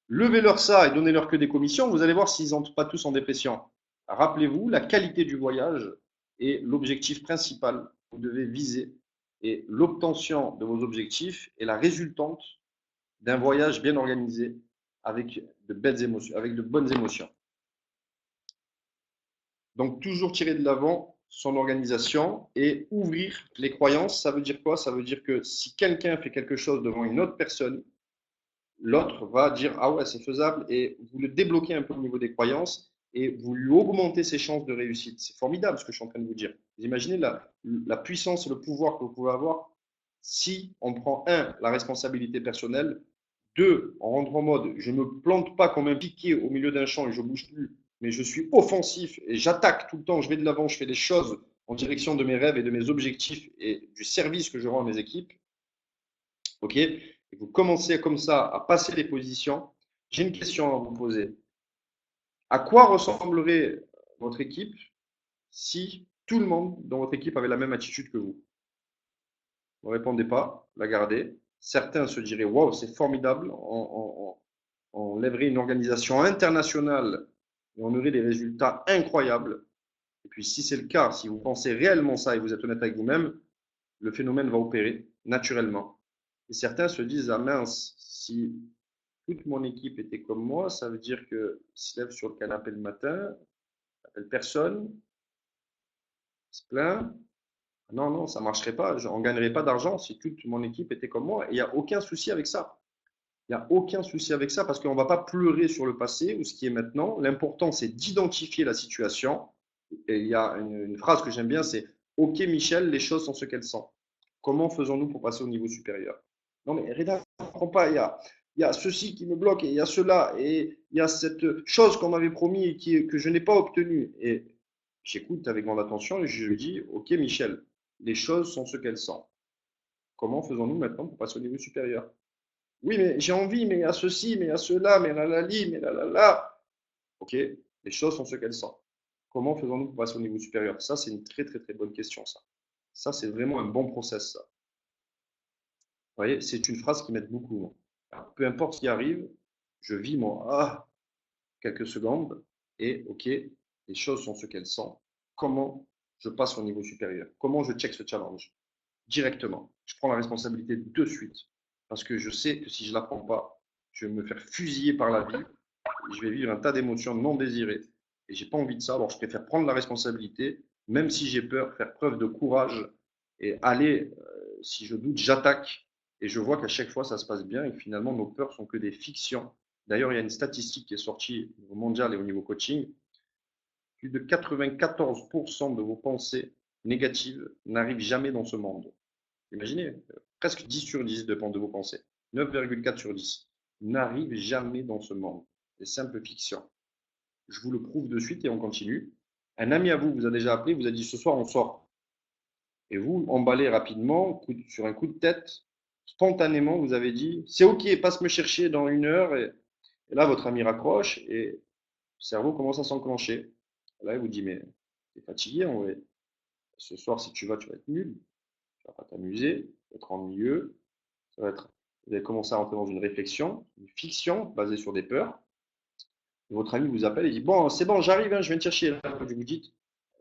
Levez-leur ça et donnez-leur que des commissions, vous allez voir s'ils n'entrent pas tous en dépression. Rappelez-vous, la qualité du voyage est l'objectif principal que vous devez viser. Et l'obtention de vos objectifs est la résultante d'un voyage bien organisé avec de belles émotions, avec de bonnes émotions. Donc, toujours tirer de l'avant son organisation et ouvrir les croyances. Ça veut dire quoi? Ça veut dire que si quelqu'un fait quelque chose devant une autre personne, l'autre va dire ah ouais, c'est faisable et vous le débloquez un peu au niveau des croyances et vous lui augmentez ses chances de réussite. C'est formidable ce que je suis en train de vous dire. Vous imaginez la puissance et le pouvoir que vous pouvez avoir si on prend la responsabilité personnelle, deux, on rentre en mode je ne me plante pas comme un piqué au milieu d'un champ et je bouge plus, mais je suis offensif et j'attaque tout le temps, je vais de l'avant, je fais des choses en direction de mes rêves et de mes objectifs et du service que je rends à mes équipes. Ok? Et vous commencez comme ça à passer les positions. J'ai une question à vous poser. À quoi ressemblerait votre équipe si tout le monde dans votre équipe avait la même attitude que vous? Ne répondez pas, la gardez. Certains se diraient waouh, c'est formidable, on lèverait une organisation internationale et on aurait des résultats incroyables. Et puis, si c'est le cas, si vous pensez réellement ça et vous êtes honnête avec vous-même, le phénomène va opérer naturellement. Et certains se disent, ah mince, si toute mon équipe était comme moi, ça veut dire que se lève sur le canapé le matin, n'appelle personne, se plaint. Non, non, ça ne marcherait pas. On ne gagnerait pas d'argent si toute mon équipe était comme moi. Et il n'y a aucun souci avec ça. Il n'y a aucun souci avec ça parce qu'on ne va pas pleurer sur le passé ou ce qui est maintenant. L'important, c'est d'identifier la situation. Et il y a une phrase que j'aime bien, c'est OK Michel, les choses sont ce qu'elles sont. Comment faisons-nous pour passer au niveau supérieur? Non mais Reda, je ne comprends pas. Il y a ceci qui me bloque et il y a cela et il y a cette chose qu'on m'avait promis et que je n'ai pas obtenue. Et j'écoute avec grande attention et je lui dis OK Michel, les choses sont ce qu'elles sont. Comment faisons-nous maintenant pour passer au niveau supérieur? Oui, mais j'ai envie, mais il y a ceci, mais il y a cela, mais la la li, mais la la la. Ok, les choses sont ce qu'elles sont. Comment faisons-nous pour passer au niveau supérieur? Ça, c'est une très très très bonne question, ça. Ça, c'est vraiment un bon process, ça. Vous voyez, c'est une phrase qui m'aide beaucoup, moi. Alors, peu importe ce qui arrive, je vis moi, quelques secondes, et ok, les choses sont ce qu'elles sont. Comment je passe au niveau supérieur? Comment je check ce challenge? Directement. Je prends la responsabilité de suite. Parce que je sais que si je ne la prends pas, je vais me faire fusiller par la vie. Et je vais vivre un tas d'émotions non désirées. Et j'ai pas envie de ça. Alors je préfère prendre la responsabilité, même si j'ai peur, faire preuve de courage et aller, si je doute, j'attaque. Et je vois qu'à chaque fois, ça se passe bien et que finalement, nos peurs sont que des fictions. D'ailleurs, il y a une statistique qui est sortie au niveau mondial et au niveau coaching. Plus de 94% de vos pensées négatives n'arrivent jamais dans ce monde. Imaginez, presque 10 sur 10 dépend de vos pensées. 9,4 sur 10 n'arrivent jamais dans ce monde. Des simples fictions. Je vous le prouve de suite et on continue. Un ami à vous vous a déjà appelé, vous a dit ce soir on sort. Et vous, emballez rapidement, sur un coup de tête, spontanément, vous avez dit c'est ok, passe me chercher dans 1 heure. Et là, votre ami raccroche et le cerveau commence à s'enclencher. Là, il vous dit mais t'es fatigué en vrai. Ce soir, si tu vas être nul. Tu vas pas t'amuser, tu vas être ennuyeux. Ça va être, vous allez commencer à rentrer dans une réflexion, une fiction basée sur des peurs. Et votre ami vous appelle et dit bon, c'est bon, j'arrive, hein, je viens te chercher. Là, vous lui dites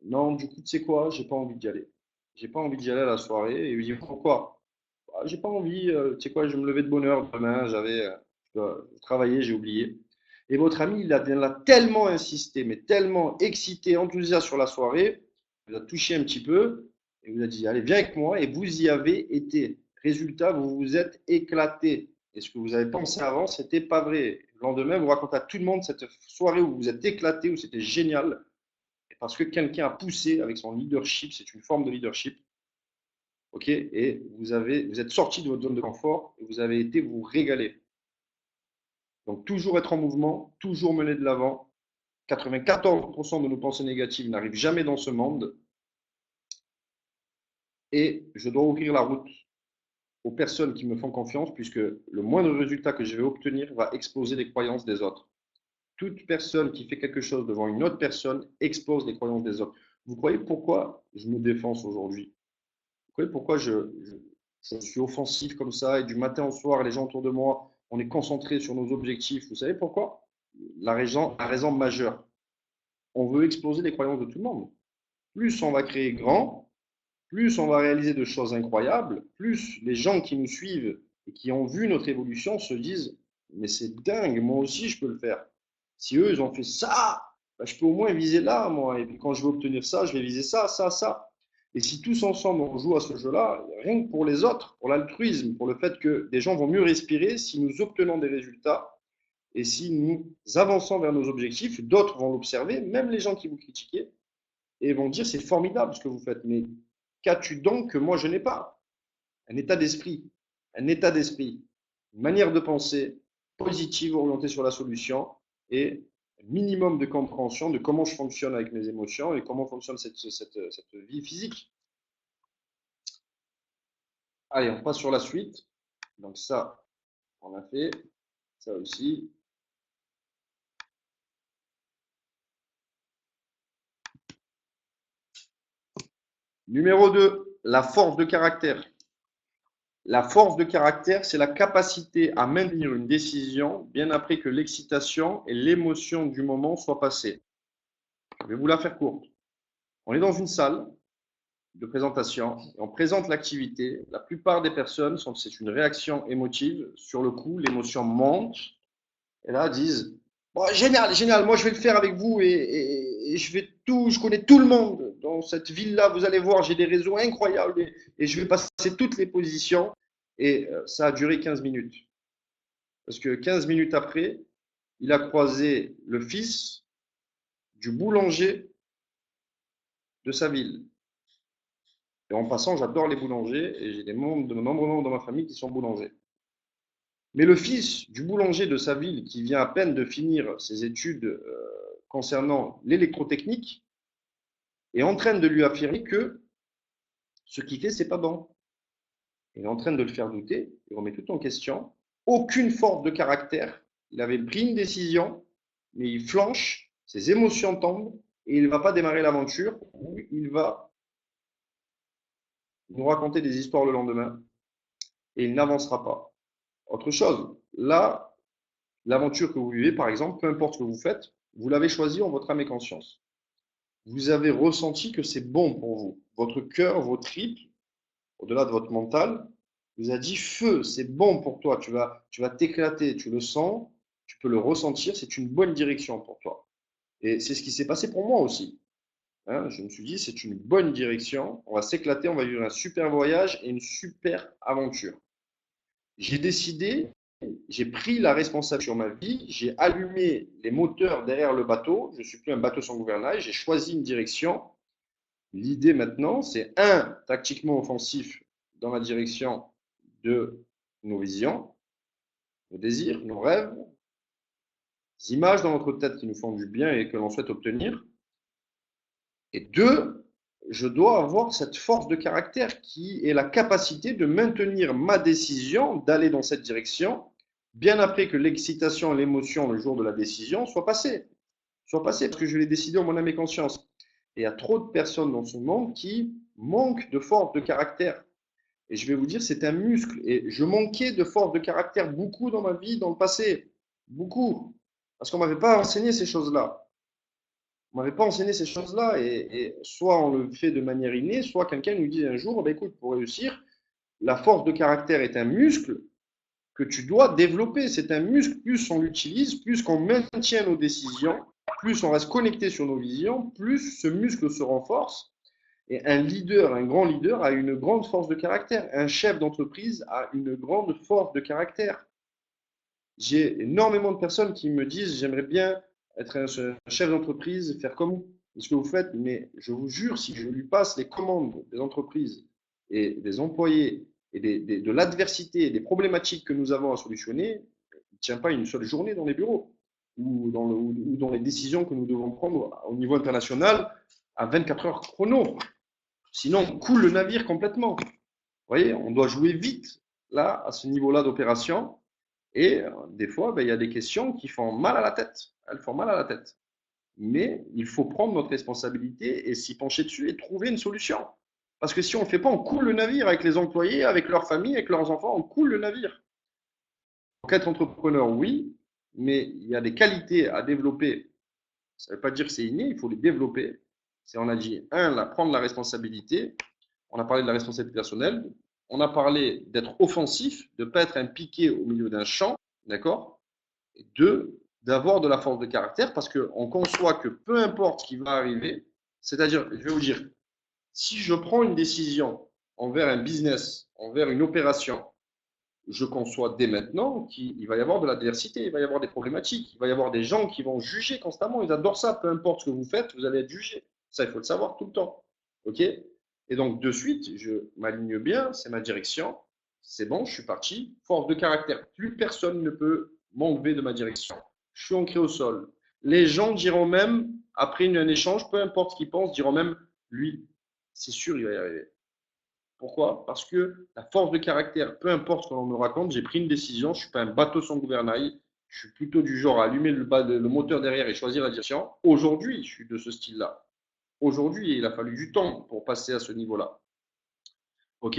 non, du coup, tu sais quoi, j'ai pas envie d'y aller. J'ai pas envie d'y aller à la soirée. Et il vous dit pourquoi? Bah, j'ai pas envie, tu sais quoi, je vais me lever de bonne heure demain, je dois travailler, j'ai oublié. Et votre ami, il a tellement insisté, mais tellement excité, enthousiaste sur la soirée, il vous a touché un petit peu et vous a dit allez, viens avec moi et vous y avez été. Résultat, vous vous êtes éclaté. Et ce que vous avez pensé avant, c'était pas vrai. Le lendemain, vous racontez à tout le monde cette soirée où vous vous êtes éclaté, où c'était génial, parce que quelqu'un a poussé avec son leadership, c'est une forme de leadership, ok, et vous êtes sorti de votre zone de confort et vous avez été vous régaler. Donc toujours être en mouvement, toujours mener de l'avant. 94% de nos pensées négatives n'arrivent jamais dans ce monde. Et je dois ouvrir la route aux personnes qui me font confiance, puisque le moindre résultat que je vais obtenir va exposer les croyances des autres. Toute personne qui fait quelque chose devant une autre personne expose les croyances des autres. Vous croyez pourquoi je me défense aujourd'hui? Vous croyez pourquoi je suis offensif comme ça et du matin au soir, les gens autour de moi, on est concentré sur nos objectifs. Vous savez pourquoi? La raison majeure. On veut exploser les croyances de tout le monde. Plus on va créer grand, plus on va réaliser de choses incroyables, plus les gens qui nous suivent et qui ont vu notre évolution se disent mais c'est dingue, moi aussi je peux le faire. Si eux ils ont fait ça, bah, je peux au moins viser là, moi. Et puis quand je vais obtenir ça, je vais viser ça, ça, ça. Et si tous ensemble on joue à ce jeu-là, rien que pour les autres, pour l'altruisme, pour le fait que des gens vont mieux respirer, si nous obtenons des résultats et si nous avançons vers nos objectifs, d'autres vont l'observer, même les gens qui vous critiquaient, et vont dire c'est formidable ce que vous faites, mais qu'as-tu donc que moi je n'ai pas? Un état d'esprit, une manière de penser positive, orientée sur la solution et un minimum de compréhension de comment je fonctionne avec mes émotions et comment fonctionne cette vie physique. Allez, on passe sur la suite. Donc ça, on a fait. Ça aussi. Numéro 2, la force de caractère. La force de caractère, c'est la capacité à maintenir une décision bien après que l'excitation et l'émotion du moment soient passées. Je vais vous la faire courte. On est dans une salle, de présentation, et on présente l'activité. La plupart des personnes, c'est une réaction émotive. Sur le coup, l'émotion monte, et là, disent, bon, génial, génial, moi je vais le faire avec vous et je connais tout le monde dans cette ville-là, vous allez voir, j'ai des réseaux incroyables et je vais passer toutes les positions. Et ça a duré 15 minutes. Parce que 15 minutes après, il a croisé le fils du boulanger de sa ville. Et en passant, j'adore les boulangers et j'ai de nombreux membres dans ma famille qui sont boulangers. Mais le fils du boulanger de sa ville, qui vient à peine de finir ses études concernant l'électrotechnique, est en train de lui affirmer que ce qu'il fait, c'est pas bon. Il est en train de le faire douter, il remet tout en question. Aucune force de caractère. Il avait pris une décision, mais il flanche, ses émotions tombent et il ne va pas démarrer l'aventure. Il va nous raconter des histoires le lendemain et il n'avancera pas. Autre chose, là, l'aventure que vous vivez, par exemple, peu importe ce que vous faites, vous l'avez choisi en votre âme et conscience. Vous avez ressenti que c'est bon pour vous. Votre cœur, vos tripes, au-delà de votre mental, vous a dit feu, c'est bon pour toi, tu vas t'éclater, tu le sens, tu peux le ressentir, c'est une bonne direction pour toi. Et c'est ce qui s'est passé pour moi aussi. Hein, je me suis dit, c'est une bonne direction, on va s'éclater, on va vivre un super voyage et une super aventure. J'ai décidé, j'ai pris la responsabilité sur ma vie, j'ai allumé les moteurs derrière le bateau, je ne suis plus un bateau sans gouvernail, j'ai choisi une direction. L'idée maintenant, c'est tactiquement offensif dans la direction de nos visions, nos désirs, nos rêves, les images dans notre tête qui nous font du bien et que l'on souhaite obtenir. Et deux, je dois avoir cette force de caractère qui est la capacité de maintenir ma décision d'aller dans cette direction, bien après que l'excitation et l'émotion le jour de la décision soient passées. Soient passées parce que je l'ai décidé en mon âme et conscience. Et il y a trop de personnes dans ce monde qui manquent de force de caractère. Et je vais vous dire, c'est un muscle. Et je manquais de force de caractère beaucoup dans ma vie, dans le passé. Beaucoup. Parce qu'on ne m'avait pas enseigné ces choses-là. On ne m'avait pas enseigné ces choses-là. Et soit on le fait de manière innée, soit quelqu'un nous dit un jour, bah, écoute, pour réussir, la force de caractère est un muscle que tu dois développer. C'est un muscle, plus on l'utilise, plus qu'on maintient nos décisions, plus on reste connecté sur nos visions, plus ce muscle se renforce. Et un leader, un grand leader a une grande force de caractère. Un chef d'entreprise a une grande force de caractère. J'ai énormément de personnes qui me disent, j'aimerais bien être un chef d'entreprise, faire comme ce que vous faites, mais je vous jure, si je lui passe les commandes des entreprises et des employés et de l'adversité et des problématiques que nous avons à solutionner, il ne tient pas une seule journée dans les bureaux ou dans les décisions que nous devons prendre au niveau international à 24 heures chrono. Sinon, on coule le navire complètement. Vous voyez, on doit jouer vite, là, à ce niveau-là d'opération. Et des fois, il y a des questions qui font mal à la tête. Elles font mal à la tête. Mais il faut prendre notre responsabilité et s'y pencher dessus et trouver une solution. Parce que si on ne le fait pas, on coule le navire avec les employés, avec leurs familles, avec leurs enfants, on coule le navire. Donc être entrepreneur, oui, mais il y a des qualités à développer. Ça ne veut pas dire que c'est inné, il faut les développer. On a dit, prendre la responsabilité. On a parlé de la responsabilité personnelle. On a parlé d'être offensif, de ne pas être un piqué au milieu d'un champ, d'accord? Et deux, d'avoir de la force de caractère parce qu'on conçoit que peu importe ce qui va arriver, c'est-à-dire, je vais vous dire, si je prends une décision envers un business, envers une opération, je conçois dès maintenant qu'il va y avoir de l'adversité, il va y avoir des problématiques, il va y avoir des gens qui vont juger constamment. Ils adorent ça, peu importe ce que vous faites, vous allez être jugé. Ça, il faut le savoir tout le temps. OK? Et donc, de suite, je m'aligne bien, c'est ma direction. C'est bon, je suis parti. Force de caractère. Plus personne ne peut m'enlever de ma direction. Je suis ancré au sol. Les gens diront même, après un échange, peu importe ce qu'ils pensent, diront même, lui, c'est sûr, il va y arriver. Pourquoi? Parce que la force de caractère, peu importe ce qu'on me raconte, j'ai pris une décision, je ne suis pas un bateau sans gouvernail, je suis plutôt du genre à allumer le moteur derrière et choisir la direction. Aujourd'hui, je suis de ce style-là. Aujourd'hui, il a fallu du temps pour passer à ce niveau-là. OK?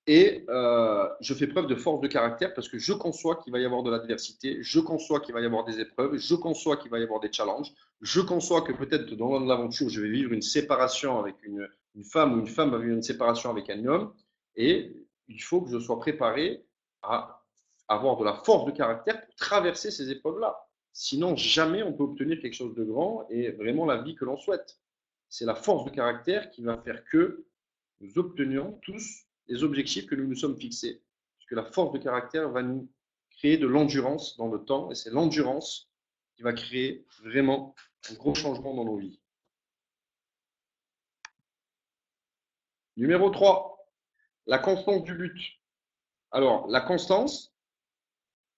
Et je fais preuve de force de caractère parce que je conçois qu'il va y avoir de l'adversité, je conçois qu'il va y avoir des épreuves, je conçois qu'il va y avoir des challenges, je conçois que peut-être dans l'aventure, je vais vivre une séparation avec une femme ou une femme va vivre une séparation avec un homme et il faut que je sois préparé à avoir de la force de caractère pour traverser ces épreuves-là. Sinon, jamais on peut obtenir quelque chose de grand et vraiment la vie que l'on souhaite. C'est la force de caractère qui va faire que nous obtenions tous les objectifs que nous nous sommes fixés. Parce que la force de caractère va nous créer de l'endurance dans le temps et c'est l'endurance qui va créer vraiment un gros changement dans nos vies. Numéro 3, la constance du but. Alors, la constance,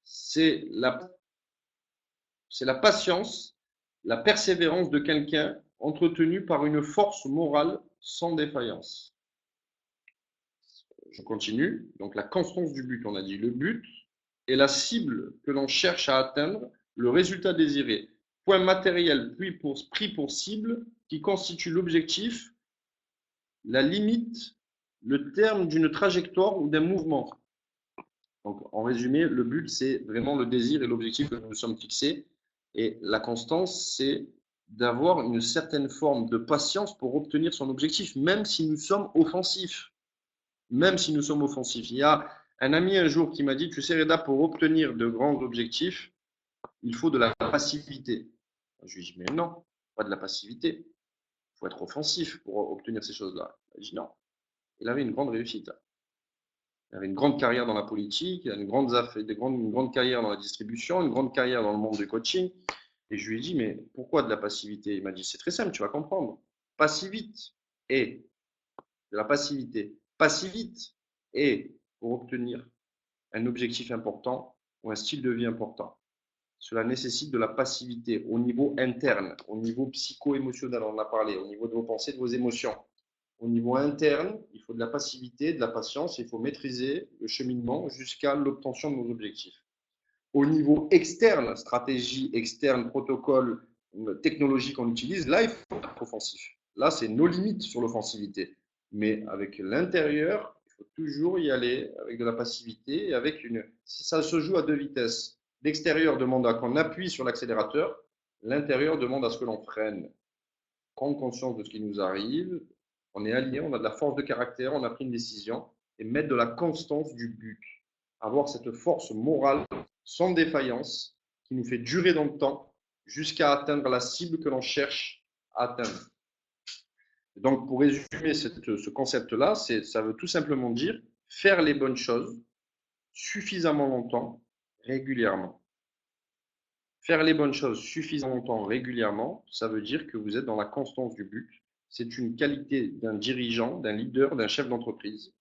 c'est la patience, la persévérance de quelqu'un entretenu par une force morale sans défaillance. Je continue. Donc, la constance du but, on a dit le but est la cible que l'on cherche à atteindre, le résultat désiré. Point matériel pris pour cible qui constitue l'objectif, la limite, le terme d'une trajectoire ou d'un mouvement. Donc, en résumé, le but, c'est vraiment le désir et l'objectif que nous nous sommes fixés. Et la constance, c'est d'avoir une certaine forme de patience pour obtenir son objectif, même si nous sommes offensifs. Même si nous sommes offensifs. Il y a un ami un jour qui m'a dit, tu sais, Reda, pour obtenir de grands objectifs, il faut de la passivité. Je lui ai dit, mais non, pas de la passivité. Il faut être offensif pour obtenir ces choses-là. Il a dit, non. Il avait une grande réussite. Il avait une grande carrière dans la politique, il a une grande carrière dans la distribution, une grande carrière dans le monde du coaching. Et je lui ai dit, mais pourquoi de la passivité? Il m'a dit, c'est très simple, tu vas comprendre. Passivite et de la passivité. Passivite et pour obtenir un objectif important ou un style de vie important. Cela nécessite de la passivité au niveau interne, au niveau psycho-émotionnel, on en a parlé, au niveau de vos pensées, de vos émotions. Au niveau interne, il faut de la passivité, de la patience, il faut maîtriser le cheminement jusqu'à l'obtention de nos objectifs. Au niveau externe, stratégie externe, protocole, technologie qu'on utilise, là, il faut être offensif. Là, c'est nos limites sur l'offensivité. Mais avec l'intérieur, il faut toujours y aller avec de la passivité et avec une. Ça se joue à deux vitesses. L'extérieur demande à qu'on appuie sur l'accélérateur, l'intérieur demande à ce que l'on freine. Prendre conscience de ce qui nous arrive, on est allié, on a de la force de caractère, on a pris une décision et mettre de la constance du but. Avoir cette force morale sans défaillance qui nous fait durer dans le temps jusqu'à atteindre la cible que l'on cherche à atteindre. Donc, pour résumer ce concept-là, ça veut tout simplement dire faire les bonnes choses suffisamment longtemps, régulièrement. Faire les bonnes choses suffisamment longtemps, régulièrement, ça veut dire que vous êtes dans la constance du but. C'est une qualité d'un dirigeant, d'un leader, d'un chef d'entreprise.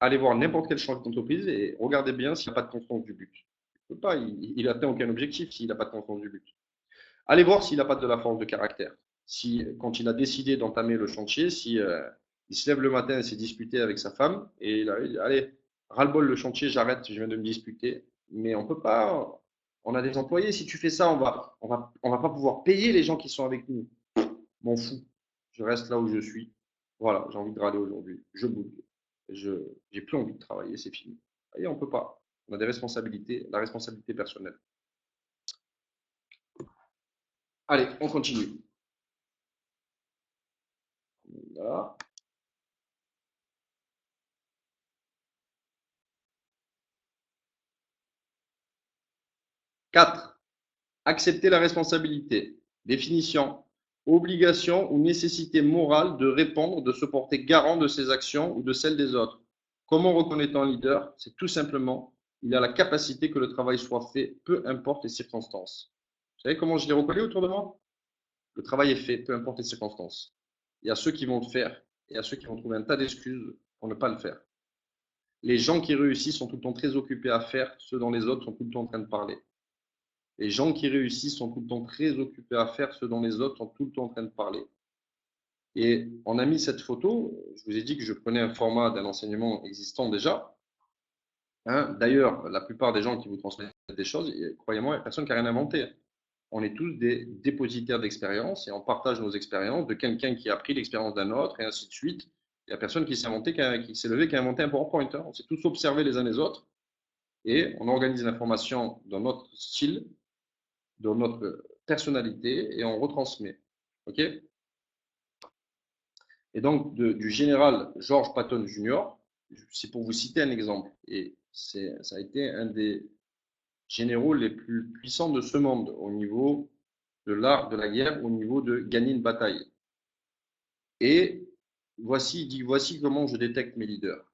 Allez voir n'importe quel chef d'entreprise et regardez bien s'il n'a pas de constance du but. Il ne peut pas, il n'atteint aucun objectif s'il n'a pas de constance du but. Allez voir s'il n'a pas de la force de caractère. Si, quand il a décidé d'entamer le chantier, si il se lève le matin et s'est disputé avec sa femme et il a dit, allez, ras-le-bol le chantier, j'arrête, je viens de me disputer. Mais on peut pas. On a des employés, si tu fais ça, on va pas pouvoir payer les gens qui sont avec nous. M'en fous. Je reste là où je suis. Voilà, j'ai envie de râler aujourd'hui. Je bouge. Je j'ai plus envie de travailler, c'est fini. Et on peut pas. On a des responsabilités, la responsabilité personnelle. Allez, on continue. Voilà. 4. Accepter la responsabilité. Définition. Obligation ou nécessité morale de répondre, de se porter garant de ses actions ou de celles des autres. Comment reconnaît-on un leader? C'est tout simplement, il a la capacité que le travail soit fait, peu importe les circonstances. Vous savez comment je l'ai reconnu autour de moi? Le travail est fait, peu importe les circonstances. Il y a ceux qui vont le faire et il y a ceux qui vont trouver un tas d'excuses pour ne pas le faire. Les gens qui réussissent sont tout le temps très occupés à faire, ceux dont les autres sont tout le temps en train de parler. Les gens qui réussissent sont tout le temps très occupés à faire, ceux dont les autres sont tout le temps en train de parler. Et on a mis cette photo, je vous ai dit que je prenais un format d'un enseignement existant déjà. Hein, d'ailleurs, la plupart des gens qui vous transmettent des choses, croyez-moi, il n'y a personne qui n'a rien inventé. On est tous des dépositaires d'expérience et on partage nos expériences de quelqu'un qui a appris l'expérience d'un autre et ainsi de suite. Il n'y a personne qui s'est inventé, qui s'est levé, qui a inventé un PowerPoint. Hein. On s'est tous observés les uns les autres et on organise l'information dans notre style, dans notre personnalité et on retransmet. OK? Et donc, du général George Patton Jr., c'est pour vous citer un exemple. Et ça a été un des généraux les plus puissants de ce monde au niveau de l'art de la guerre, au niveau de gagner une bataille. Et voici, il dit, voici comment je détecte mes leaders.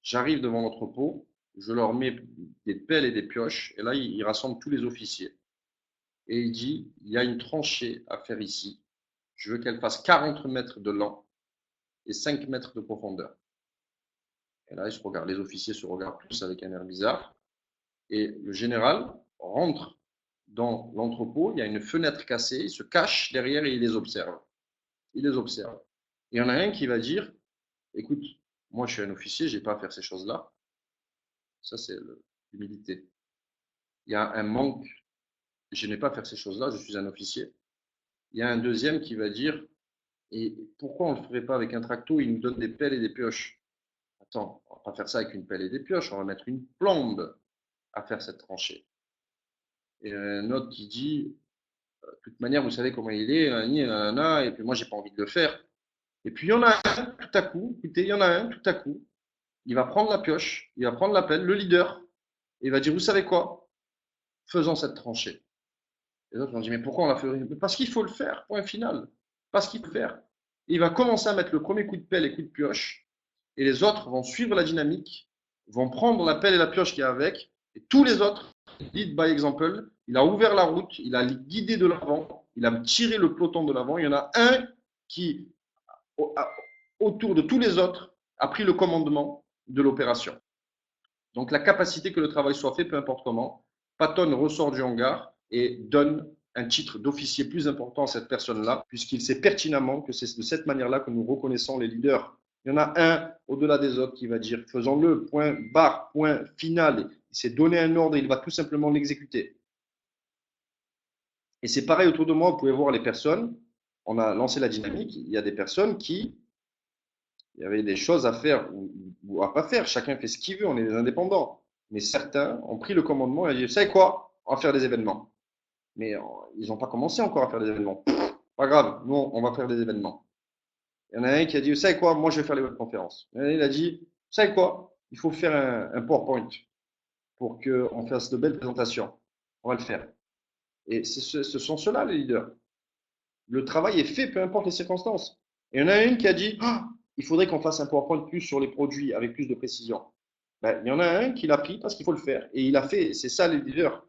J'arrive devant l'entrepôt, je leur mets des pelles et des pioches, et là, il rassemble tous les officiers. Et il dit, il y a une tranchée à faire ici. Je veux qu'elle fasse 40 mètres de long et 5 mètres de profondeur. Et là, les officiers se regardent tous avec un air bizarre. Et le général rentre dans l'entrepôt, il y a une fenêtre cassée, il se cache derrière et il les observe. Il les observe. Et il y en a un qui va dire, écoute, moi je suis un officier, je n'ai pas à faire ces choses-là. Ça, c'est l'humilité. Il y a un manque, je n'ai pas à faire ces choses-là, je suis un officier. Il y a un deuxième qui va dire, et pourquoi on ne le ferait pas avec un tracto, il nous donne des pelles et des pioches. Attends, on ne va pas faire ça avec une pelle et des pioches, on va mettre une plombe à faire cette tranchée. Et un autre qui dit, de toute manière, vous savez comment il est, et puis moi, j'ai pas envie de le faire. Et puis, il y en a un, tout à coup, écoutez, il y en a un, tout à coup, il va prendre la pioche, il va prendre la pelle, le leader, et il va dire, vous savez quoi? Faisons cette tranchée. Les autres vont dire, mais pourquoi on la fait? Parce qu'il faut le faire, point final. Parce qu'il faut le faire. Et il va commencer à mettre le premier coup de pelle et coup de pioche, et les autres vont suivre la dynamique, vont prendre la pelle et la pioche qui est avec, et tous les autres, lead by example, il a ouvert la route, il a guidé de l'avant, il a tiré le peloton de l'avant. Il y en a un qui, autour de tous les autres, a pris le commandement de l'opération. Donc la capacité que le travail soit fait, peu importe comment, Patton ressort du hangar et donne un titre d'officier plus important à cette personne-là, puisqu'il sait pertinemment que c'est de cette manière-là que nous reconnaissons les leaders. Il y en a un au-delà des autres qui va dire faisons-le, point barre, point final. Il s'est donné un ordre et il va tout simplement l'exécuter. Et c'est pareil autour de moi, vous pouvez voir les personnes, on a lancé la dynamique, il y a des personnes qui, il y avait des choses à faire ou à pas faire, chacun fait ce qu'il veut, on est des indépendants. Mais certains ont pris le commandement et ont dit, vous savez quoi, on va faire des événements. Mais ils n'ont pas commencé encore à faire des événements. Pas grave, nous, on va faire des événements. Il y en a un qui a dit, vous savez quoi, moi je vais faire les webconférences. Il a dit, vous savez quoi, il faut faire un PowerPoint pour qu'on fasse de belles présentations. On va le faire. Et ce sont ceux-là les leaders. Le travail est fait, peu importe les circonstances. Et il y en a une qui a dit, oh, il faudrait qu'on fasse un PowerPoint plus sur les produits avec plus de précision. Ben, il y en a un qui l'a pris parce qu'il faut le faire. Et il a fait, c'est ça les leaders.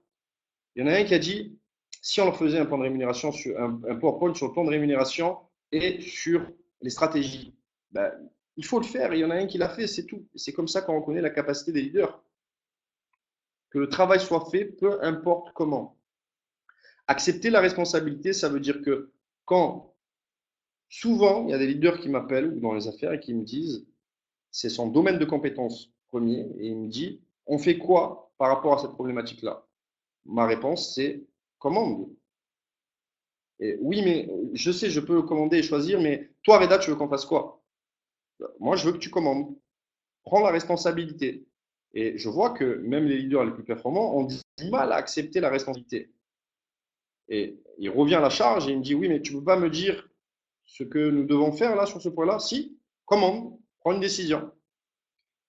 Il y en a un qui a dit, si on leur faisait un plan de rémunération, sur un PowerPoint sur le plan de rémunération et sur les stratégies, ben, il faut le faire. Et il y en a un qui l'a fait, c'est tout. C'est comme ça qu'on reconnaît la capacité des leaders. Que le travail soit fait, peu importe comment. Accepter la responsabilité, ça veut dire que quand souvent, il y a des leaders qui m'appellent ou dans les affaires et qui me disent, c'est son domaine de compétence premier, et il me dit, on fait quoi par rapport à cette problématique-là? Ma réponse, c'est commande. Et oui, mais je sais, je peux commander et choisir, mais toi, Reda, tu veux qu'on fasse quoi? Moi, je veux que tu commandes. Prends la responsabilité. Et je vois que même les leaders les plus performants ont du mal à accepter la responsabilité. Et il revient à la charge et il me dit, oui, mais tu ne peux pas me dire ce que nous devons faire là sur ce point-là? Si, commande, prends une décision.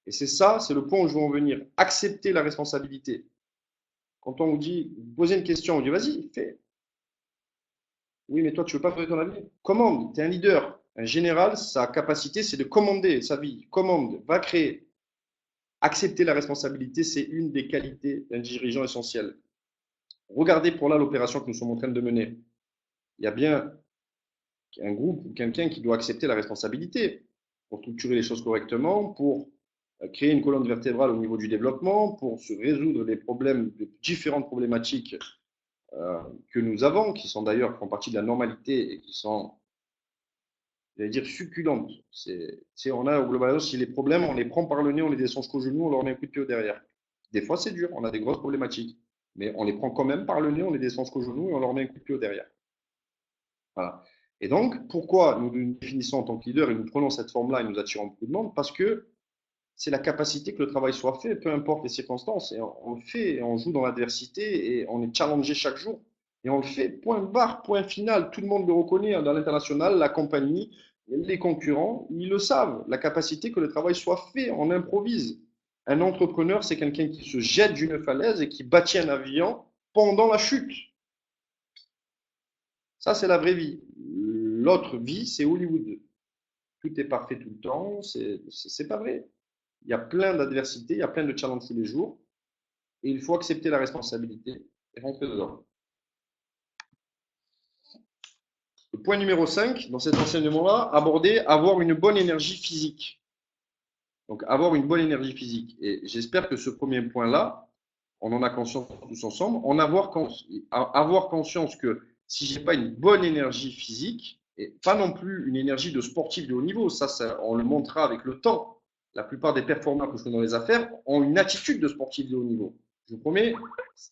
Et c'est ça, c'est le point où je veux en venir. Accepter la responsabilité. Quand on vous dit, vous posez une question, on dit, vas-y, fais. Oui, mais toi, tu ne veux pas donner ton avis? Commande, tu es un leader. Un général, sa capacité, c'est de commander sa vie. Commande, va créer. Accepter la responsabilité, c'est une des qualités d'un dirigeant essentiel. Regardez pour là l'opération que nous sommes en train de mener. Il y a bien un groupe ou quelqu'un qui doit accepter la responsabilité pour structurer les choses correctement, pour créer une colonne vertébrale au niveau du développement, pour se résoudre des problèmes, de différentes problématiques que nous avons, qui sont d'ailleurs font partie de la normalité et qui sont, j'allais dire, succulentes. On a au global, si les problèmes, on les prend par le nez, on les descend jusqu'au genou, on leur met un coup de pied au derrière. Des fois, c'est dur, on a des grosses problématiques, mais on les prend quand même par le nez, on les descend jusqu'au genou et on leur met un coup de pied au derrière. Voilà. Et donc, pourquoi nous nous définissons en tant que leader et nous prenons cette forme-là et nous attirons beaucoup de monde? Parce que c'est la capacité que le travail soit fait, peu importe les circonstances. Et on le fait, et on joue dans l'adversité, et on est challengé chaque jour. Et on le fait, point barre, point final. Tout le monde le reconnaît dans l'international, la compagnie, Les concurrents, ils le savent, la capacité que le travail soit fait, on improvise. Un entrepreneur, c'est quelqu'un qui se jette d'une falaise et qui bâtit un avion pendant la chute. Ça, c'est la vraie vie. L'autre vie, c'est Hollywood. Tout est parfait tout le temps, c'est pas vrai. Il y a plein d'adversités, il y a plein de challenges tous les jours, et il faut accepter la responsabilité et rentrer dedans. Le point numéro 5 dans cet enseignement-là, aborder avoir une bonne énergie physique. Donc, avoir une bonne énergie physique. Et j'espère que ce premier point-là, on en a conscience tous ensemble, avoir conscience que si je n'ai pas une bonne énergie physique, et pas non plus une énergie de sportif de haut niveau, ça, on le montrera avec le temps. La plupart des performeurs que je connais dans les affaires ont une attitude de sportif de haut niveau. Je vous promets,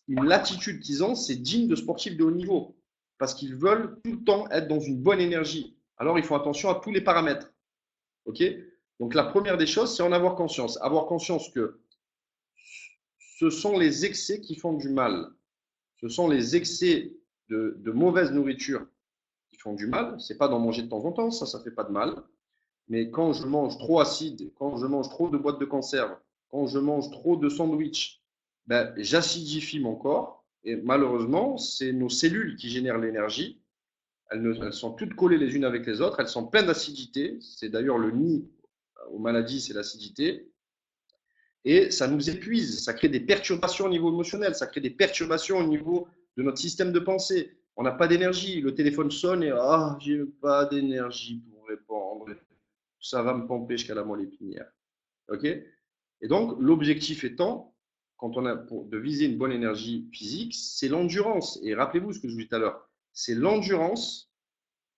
l'attitude qu'ils ont, c'est digne de sportif de haut niveau. Parce qu'ils veulent tout le temps être dans une bonne énergie. Alors, ils font attention à tous les paramètres. OK? Donc, la première des choses, c'est en avoir conscience. Avoir conscience que ce sont les excès qui font du mal. Ce sont les excès de mauvaise nourriture qui font du mal. C'est pas d'en manger de temps en temps, ça fait pas de mal. Mais quand je mange trop acide, quand je mange trop de boîtes de conserve, quand je mange trop de sandwich, ben, j'acidifie mon corps. Et malheureusement, c'est nos cellules qui génèrent l'énergie. Elles sont toutes collées les unes avec les autres. Elles sont pleines d'acidité. C'est d'ailleurs le nid aux maladies, c'est l'acidité. Et ça nous épuise, ça crée des perturbations au niveau émotionnel, ça crée des perturbations au niveau de notre système de pensée. On n'a pas d'énergie, le téléphone sonne et ah, j'ai pas d'énergie pour répondre. Ça va me pomper jusqu'à la moelle épinière. OK? Et donc, l'objectif étant, quand on a de viser une bonne énergie physique, c'est l'endurance. Et rappelez-vous ce que je vous disais tout à l'heure, c'est l'endurance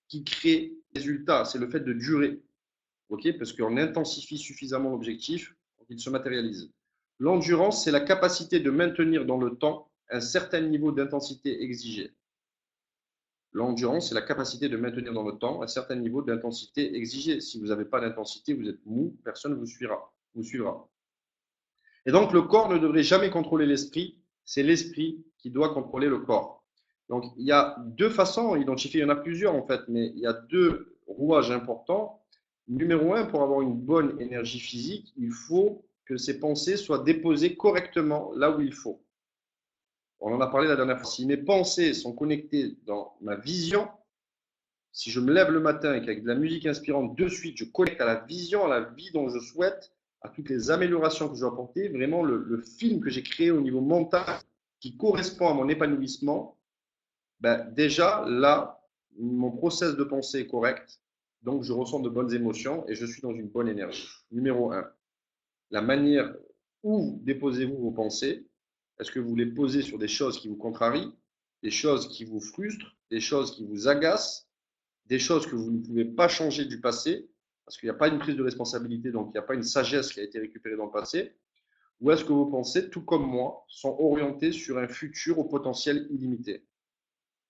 qui crée les résultats, c'est le fait de durer. OK? Parce qu'on intensifie suffisamment l'objectif pour qu'il se matérialise. L'endurance, c'est la capacité de maintenir dans le temps un certain niveau d'intensité exigé. L'endurance, c'est la capacité de maintenir dans le temps un certain niveau d'intensité exigé. Si vous n'avez pas d'intensité, vous êtes mou, personne ne vous suivra. Et donc, le corps ne devrait jamais contrôler l'esprit, c'est l'esprit qui doit contrôler le corps. Donc, il y a deux façons identifiées, il y en a plusieurs en fait, mais il y a deux rouages importants. Numéro un, pour avoir une bonne énergie physique, il faut que ces pensées soient déposées correctement là où il faut. On en a parlé la dernière fois. Si mes pensées sont connectées dans ma vision, si je me lève le matin et qu'avec de la musique inspirante, de suite, je connecte à la vision, à la vie dont je souhaite, à toutes les améliorations que je dois apporter, vraiment le film que j'ai créé au niveau mental qui correspond à mon épanouissement, ben déjà là, mon process de pensée est correct, donc je ressens de bonnes émotions et je suis dans une bonne énergie. Numéro un, la manière où déposez-vous vos pensées. Est-ce que vous les posez sur des choses qui vous contrarient, des choses qui vous frustrent, des choses qui vous agacent, des choses que vous ne pouvez pas changer du passé, parce qu'il n'y a pas une prise de responsabilité, donc il n'y a pas une sagesse qui a été récupérée dans le passé, ou est-ce que vos pensées, tout comme moi, sont orientées sur un futur au potentiel illimité?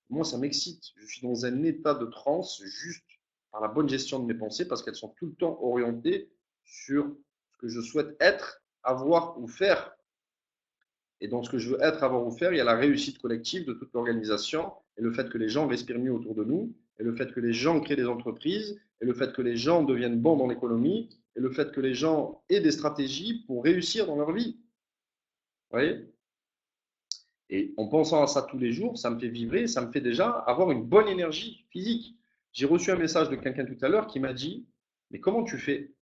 Moi, ça m'excite. Je suis dans un état de transe juste par la bonne gestion de mes pensées, parce qu'elles sont tout le temps orientées sur ce que je souhaite être, avoir ou faire. Et dans ce que je veux être, avoir ou faire, il y a la réussite collective de toute l'organisation et le fait que les gens respirent mieux autour de nous, et le fait que les gens créent des entreprises, et le fait que les gens deviennent bons dans l'économie, et le fait que les gens aient des stratégies pour réussir dans leur vie. Vous voyez? Et en pensant à ça tous les jours, ça me fait vibrer, ça me fait déjà avoir une bonne énergie physique. J'ai reçu un message de quelqu'un tout à l'heure qui m'a dit, mais comment tu fais?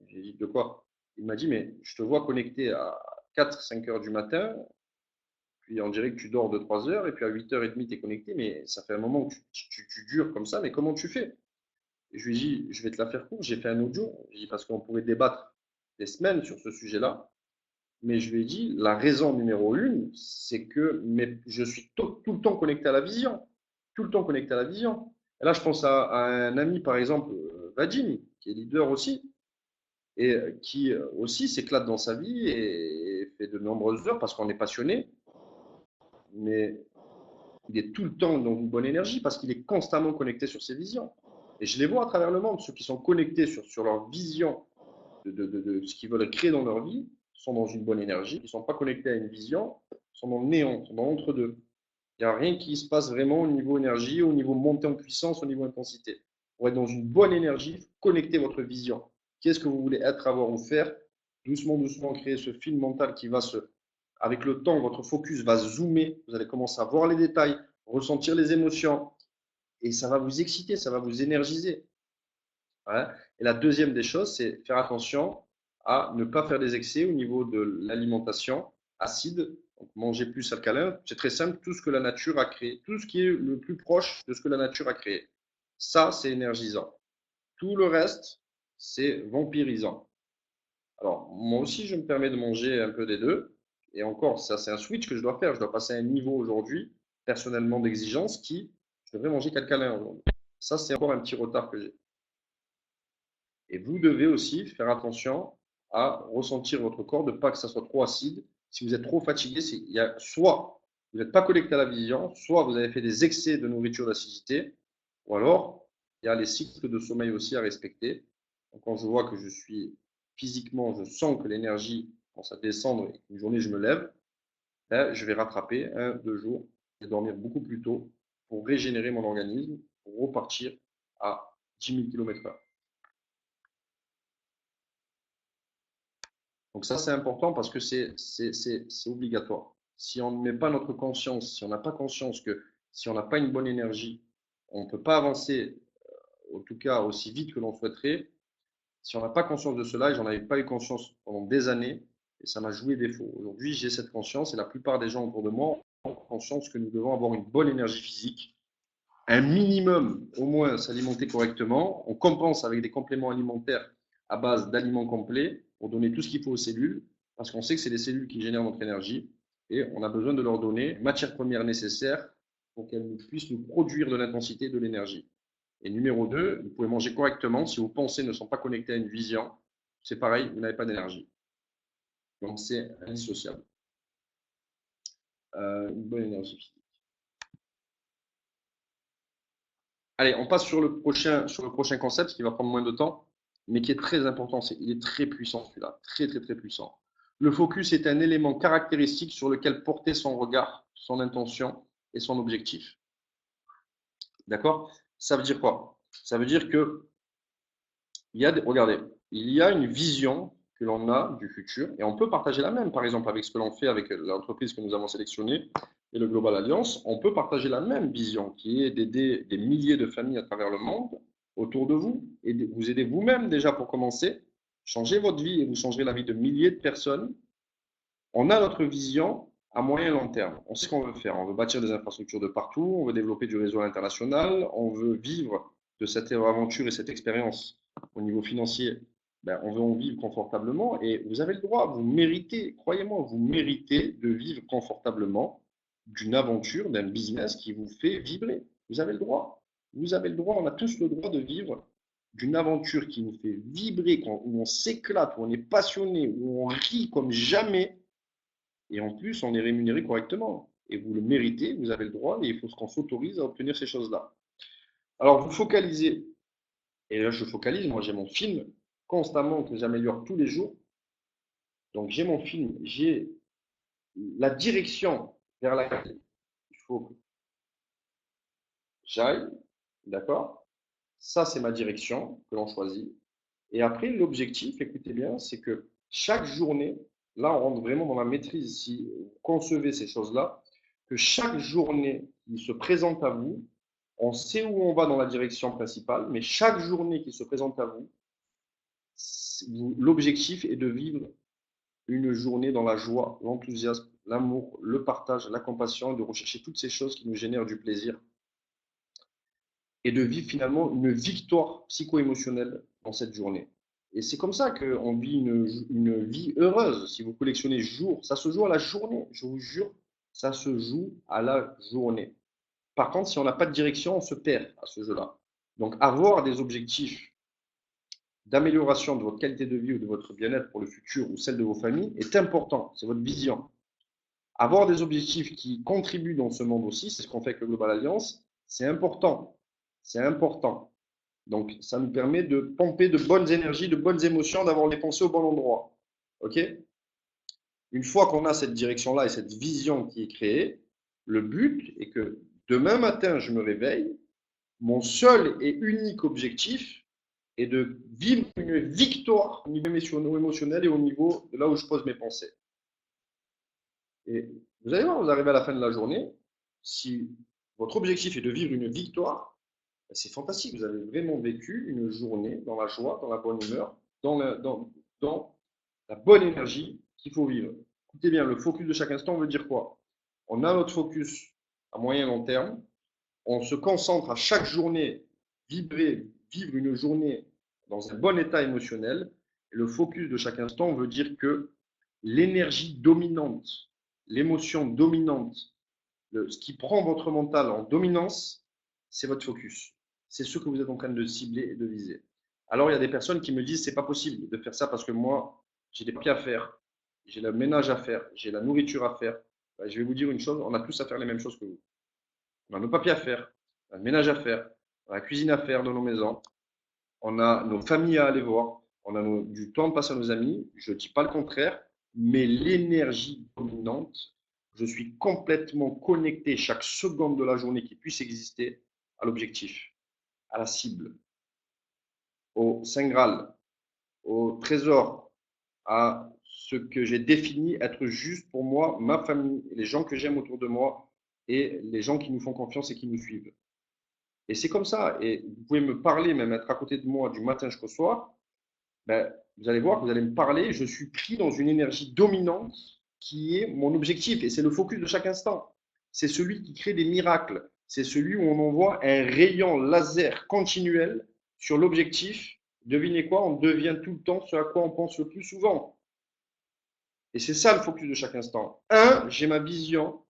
J'ai dit, de quoi? Il m'a dit, mais je te vois connecté à 4-5 heures du matin, puis on dirait que tu dors 2-3 heures, et puis à 8h30, tu es connecté, mais ça fait un moment que tu dures comme ça, mais comment tu fais? Et je lui ai dit, je vais te la faire court, j'ai fait un audio, parce qu'on pourrait débattre des semaines sur ce sujet-là, mais je lui ai dit, la raison numéro une, c'est que je suis tout le temps connecté à la vision, tout le temps connecté à la vision. Et là, je pense à un ami, par exemple, Vadim, qui est leader aussi, et qui aussi s'éclate dans sa vie et fait de nombreuses heures parce qu'on est passionné, mais il est tout le temps dans une bonne énergie parce qu'il est constamment connecté sur ses visions. Et je les vois à travers le monde, ceux qui sont connectés sur leur vision de ce qu'ils veulent créer dans leur vie, sont dans une bonne énergie. Ils ne sont pas connectés à une vision, sont dans le néant, sont dans l'entre-deux. Il n'y a rien qui se passe vraiment au niveau énergie, au niveau montée en puissance, au niveau intensité. pour être dans une bonne énergie, connectez votre vision. Qu'est-ce que vous voulez être, avoir ou faire? Doucement, doucement, créer ce film mental qui va avec le temps, votre focus va zoomer. Vous allez commencer à voir les détails, ressentir les émotions. Et ça va vous exciter, ça va vous énergiser. Voilà. Et la deuxième des choses, c'est faire attention à ne pas faire des excès au niveau de l'alimentation acide. Donc manger plus alcalin, c'est très simple, tout ce que la nature a créé, tout ce qui est le plus proche de ce que la nature a créé. Ça, c'est énergisant. Tout le reste, c'est vampirisant. Alors, moi aussi, je me permets de manger un peu des deux. Et encore, ça, c'est un switch que je dois faire. Je dois passer à un niveau aujourd'hui, personnellement, d'exigence qui, je devrais manger qu'alcalin aujourd'hui. Ça, c'est encore un petit retard que j'ai. Et vous devez aussi faire attention à ressentir votre corps, de pas que ça soit trop acide. Si vous êtes trop fatigué, il y a soit vous n'êtes pas connecté à la vision, soit vous avez fait des excès de nourriture d'acidité, ou alors il y a les cycles de sommeil aussi à respecter. Donc, quand je vois que je suis physiquement, je sens que l'énergie commence à descendre et qu'une journée je me lève, ben, je vais rattraper 1, 2 jours et dormir beaucoup plus tôt pour régénérer mon organisme, pour repartir à 10 000 km/h. Donc ça, c'est important parce que c'est obligatoire. Si on ne met pas notre conscience, si on n'a pas conscience que si on n'a pas une bonne énergie, on ne peut pas avancer, en tout cas aussi vite que l'on souhaiterait. Si on n'a pas conscience de cela, et j'en avais pas eu conscience pendant des années, et ça m'a joué défaut. Aujourd'hui, j'ai cette conscience et la plupart des gens autour de moi ont conscience que nous devons avoir une bonne énergie physique, un minimum, au moins s'alimenter correctement. On compense avec des compléments alimentaires à base d'aliments complets pour donner tout ce qu'il faut aux cellules, parce qu'on sait que c'est les cellules qui génèrent notre énergie et on a besoin de leur donner matière première nécessaire pour qu'elles puissent nous produire de l'intensité et de l'énergie. Et numéro 2, vous pouvez manger correctement si vos pensées ne sont pas connectées à une vision. C'est pareil, vous n'avez pas d'énergie. Donc c'est indissociable. Une bonne énergie physique. Allez, on passe sur le prochain concept qui va prendre moins de temps, mais qui est très important. Il est très puissant celui-là, très très très puissant. Le focus est un élément caractéristique sur lequel porter son regard, son intention et son objectif. D'accord? Ça veut dire quoi? Ça veut dire que regardez, il y a une vision que l'on a du futur et on peut partager la même, par exemple, avec ce que l'on fait avec l'entreprise que nous avons sélectionnée et le Global Alliance. On peut partager la même vision qui est d'aider des milliers de familles à travers le monde autour de vous et vous aider vous-même déjà pour commencer. Changez votre vie et vous changerez la vie de milliers de personnes. On a notre vision à moyen et long terme. On sait ce qu'on veut faire. On veut bâtir des infrastructures de partout, on veut développer du réseau international, on veut vivre de cette aventure et cette expérience au niveau financier. Ben, on veut en vivre confortablement et vous avez le droit, vous méritez, croyez-moi, vous méritez de vivre confortablement d'une aventure, d'un business qui vous fait vibrer. Vous avez le droit. Vous avez le droit, on a tous le droit de vivre d'une aventure qui nous fait vibrer, où on s'éclate, où on est passionné, où on rit comme jamais. Et en plus, on est rémunéré correctement. Et vous le méritez, vous avez le droit, et il faut qu'on s'autorise à obtenir ces choses-là. Alors, vous focalisez, et là je focalise, moi j'ai mon film constamment que j'améliore tous les jours. Donc j'ai mon film, j'ai la direction vers laquelle il faut que j'aille, d'accord? Ça, c'est ma direction que l'on choisit. Et après, l'objectif, écoutez bien, c'est que chaque journée, là, on rentre vraiment dans la maîtrise, si vous concevez ces choses-là, que chaque journée qui se présente à vous, on sait où on va dans la direction principale, mais chaque journée qui se présente à vous, l'objectif est de vivre une journée dans la joie, l'enthousiasme, l'amour, le partage, la compassion, de rechercher toutes ces choses qui nous génèrent du plaisir et de vivre finalement une victoire psycho-émotionnelle dans cette journée. Et c'est comme ça qu'on vit une vie heureuse. Si vous collectionnez jour, ça se joue à la journée, je vous jure, ça se joue à la journée. Par contre, si on n'a pas de direction, on se perd à ce jeu-là. Donc, avoir des objectifs d'amélioration de votre qualité de vie ou de votre bien-être pour le futur ou celle de vos familles est important. C'est votre vision. Avoir des objectifs qui contribuent dans ce monde aussi, c'est ce qu'on fait avec le Global Alliance, c'est important. C'est important. Donc, ça nous permet de pomper de bonnes énergies, de bonnes émotions, d'avoir les pensées au bon endroit. OK? Une fois qu'on a cette direction-là et cette vision qui est créée, le but est que demain matin, je me réveille Mon seul et unique objectif est de vivre une victoire au niveau émotionnel et au niveau de là où je pose mes pensées. Et vous allez voir, vous arrivez à la fin de la journée, si votre objectif est de vivre une victoire, c'est fantastique. Vous avez vraiment vécu une journée dans la joie, dans la bonne humeur, dans la bonne énergie qu'il faut vivre. Écoutez bien, le focus de chaque instant veut dire quoi? On a notre focus à moyen et long terme. On se concentre à chaque journée, vivre une journée dans un bon état émotionnel. Et le focus de chaque instant veut dire que l'énergie dominante, l'émotion dominante, ce qui prend votre mental en dominance, c'est votre focus. C'est ce que vous êtes en train de cibler et de viser. Alors, il y a des personnes qui me disent, c'est pas possible de faire ça parce que moi, j'ai des papiers à faire, j'ai le ménage à faire, j'ai la nourriture à faire. Ben, je vais vous dire une chose, on a tous à faire les mêmes choses que vous. On a nos papiers à faire, on a le ménage à faire, on a la cuisine à faire dans nos maisons, on a nos familles à aller voir, on a du temps de passer à nos amis. Je ne dis pas le contraire, mais l'énergie dominante, je suis complètement connecté chaque seconde de la journée qui puisse exister à l'objectif, à la cible, au Saint Graal, au trésor, à ce que j'ai défini être juste pour moi, ma famille, les gens que j'aime autour de moi et les gens qui nous font confiance et qui nous suivent. Et c'est comme ça. Et vous pouvez me parler, même être à côté de moi du matin jusqu'au soir. Ben, vous allez voir, vous allez me parler. Je suis pris dans une énergie dominante qui est mon objectif. Et c'est le focus de chaque instant. C'est celui qui crée des miracles. C'est celui où on envoie un rayon laser continuel sur l'objectif. Devinez quoi? On devient tout le temps ce à quoi on pense le plus souvent. Et c'est ça le focus de chaque instant. J'ai ma vision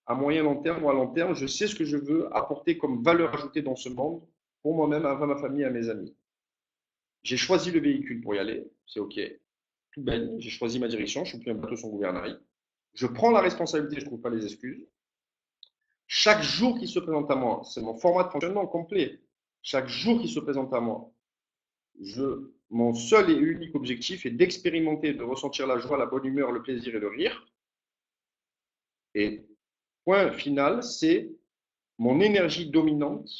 à moyen long terme ou à long terme, je sais ce que je veux apporter comme valeur ajoutée dans ce monde pour moi-même, à ma famille, à mes amis. J'ai choisi le véhicule pour y aller, c'est OK. Tout baigne, j'ai choisi ma direction, je suis plus un bateau sans gouvernail. Je prends la responsabilité, je ne trouve pas les excuses. Chaque jour qui se présente à moi, c'est mon format de fonctionnement complet. Chaque jour qui se présente à moi, mon seul et unique objectif est d'expérimenter, de ressentir la joie, la bonne humeur, le plaisir et le rire. Et point final, c'est mon énergie dominante,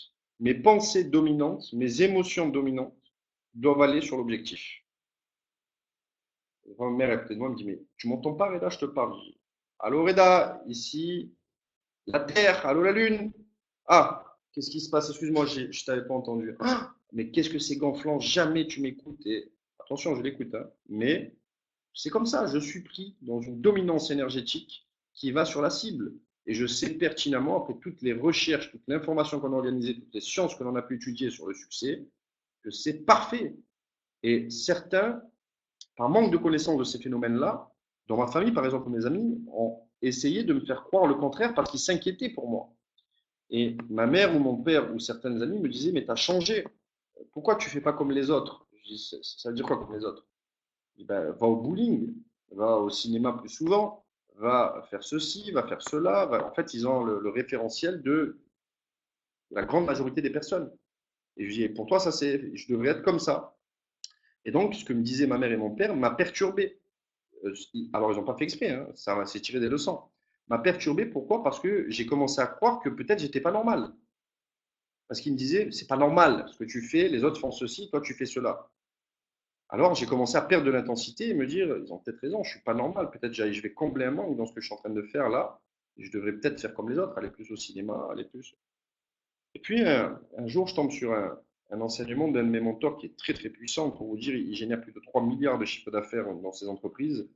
mes pensées dominantes, mes émotions dominantes doivent aller sur l'objectif. Ma mère est à côté de moi, elle me dit, mais tu m'entends pas, Reda, je te parle. Allô, Reda, ici, la Terre, allô, la Lune. Ah, qu'est-ce qui se passe? Excuse-moi, je ne t'avais pas entendu. Ah, mais qu'est-ce que c'est gonflant, jamais tu m'écoutes. Et attention, je l'écoute, hein, mais c'est comme ça, je suis pris dans une dominance énergétique qui va sur la cible. Et je sais pertinemment, après toutes les recherches, toute l'information qu'on a organisée, toutes les sciences que l'on a pu étudier sur le succès, que c'est parfait. Et certains, par manque de connaissance de ces phénomènes-là, dans ma famille, par exemple, mes amis, ont essayé de me faire croire le contraire parce qu'ils s'inquiétaient pour moi. Et ma mère ou mon père ou certaines amies me disaient, mais tu as changé. Pourquoi tu ne fais pas comme les autres? Je dis, ça veut dire quoi comme les autres? Eh ben, va au bowling, va au cinéma plus souvent, va faire ceci, va faire cela. En fait, ils ont le référentiel de la grande majorité des personnes. Et je dis, pour toi, je devrais être comme ça. Et donc, ce que me disaient ma mère et mon père m'a perturbé. Alors, ils n'ont pas fait exprès, hein, ça s'est tiré des leçons. M'a perturbé, pourquoi? Parce que j'ai commencé à croire que peut-être j'étais pas normal. Parce qu'ils me disaient, c'est pas normal ce que tu fais, les autres font ceci, toi tu fais cela. Alors, j'ai commencé à perdre de l'intensité et me dire, ils ont peut-être raison, je ne suis pas normal. Peut-être je vais combler un manque dans ce que je suis en train de faire là. Je devrais peut-être faire comme les autres, aller plus au cinéma, aller plus. Et puis, un jour, je tombe sur un enseignement d'un de mes mentors qui est très, très puissant. Pour vous dire, il génère plus de 3 milliards de chiffre d'affaires dans ses entreprises.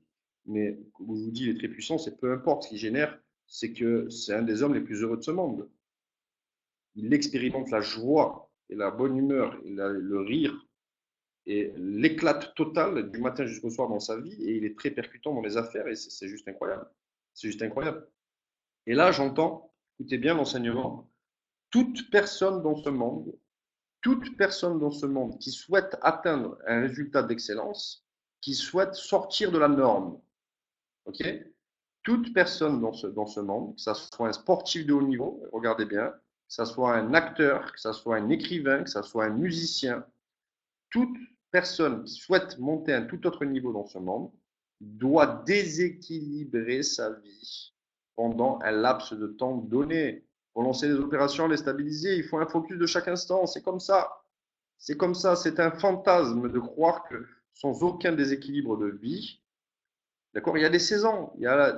Mais, comme je vous dis, il est très puissant, c'est peu importe ce qu'il génère, c'est que c'est un des hommes les plus heureux de ce monde. Il expérimente la joie et la bonne humeur et le rire et l'éclate totale du matin jusqu'au soir dans sa vie et il est très percutant dans les affaires et c'est juste incroyable. C'est juste incroyable. Et là, j'entends, écoutez bien l'enseignement, toute personne dans ce monde, toute personne dans ce monde qui souhaite atteindre un résultat d'excellence, qui souhaite sortir de la norme, ok? Toute personne dans ce monde, que ce soit un sportif de haut niveau, regardez bien, que ce soit un acteur, que ce soit un écrivain, que ce soit un musicien, toute personne qui souhaite monter à un tout autre niveau dans ce monde doit déséquilibrer sa vie pendant un laps de temps donné. Pour lancer les opérations, les stabiliser, il faut un focus de chaque instant. C'est comme ça. C'est comme ça. C'est un fantasme de croire que sans aucun déséquilibre de vie, d'accord, il y a des saisons. Il y a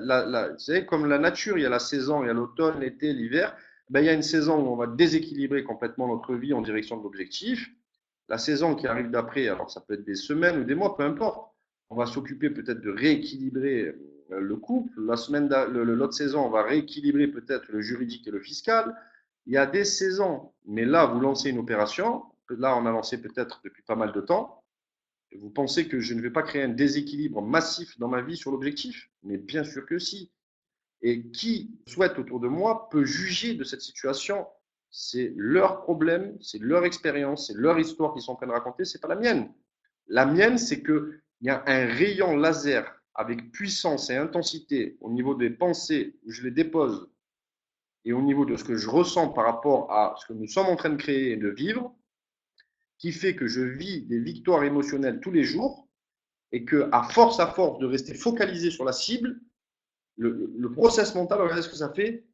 vous savez, comme la nature, il y a la saison, il y a l'automne, l'été, l'hiver. Ben, il y a une saison où on va déséquilibrer complètement notre vie en direction de l'objectif. La saison qui arrive d'après, alors ça peut être des semaines ou des mois, peu importe. On va s'occuper peut-être de rééquilibrer le couple. L'autre saison, on va rééquilibrer peut-être le juridique et le fiscal. Il y a des saisons. Mais là, vous lancez une opération. Là, on a lancé peut-être depuis pas mal de temps. Vous pensez que je ne vais pas créer un déséquilibre massif dans ma vie sur l'objectif? Mais bien sûr que si. Et qui souhaite autour de moi peut juger de cette situation. C'est leur problème, c'est leur expérience, c'est leur histoire qu'ils sont en train de raconter, c'est pas la mienne. La mienne, c'est qu'il y a un rayon laser avec puissance et intensité au niveau des pensées où je les dépose et au niveau de ce que je ressens par rapport à ce que nous sommes en train de créer et de vivre, qui fait que je vis des victoires émotionnelles tous les jours et que, à force de rester focalisé sur la cible, le process mental, regardez ce que ça fait.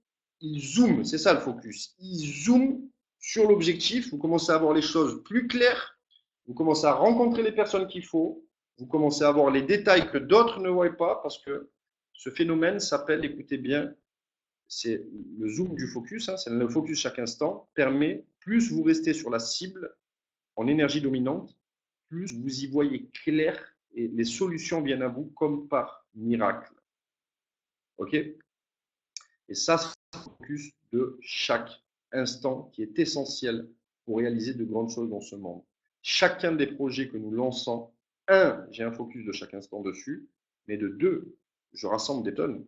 Il zoome, c'est ça le focus. Il zoome sur l'objectif. Vous commencez à voir les choses plus claires. Vous commencez à rencontrer les personnes qu'il faut. Vous commencez à voir les détails que d'autres ne voient pas parce que ce phénomène s'appelle, écoutez bien, c'est le zoom du focus. C'est le focus chaque instant permet, plus vous restez sur la cible en énergie dominante, plus vous y voyez clair et les solutions viennent à vous comme par miracle. OK? Et ça, c'est le focus de chaque instant qui est essentiel pour réaliser de grandes choses dans ce monde. Chacun des projets que nous lançons, un, j'ai un focus de chaque instant dessus, mais de deux, je rassemble des tonnes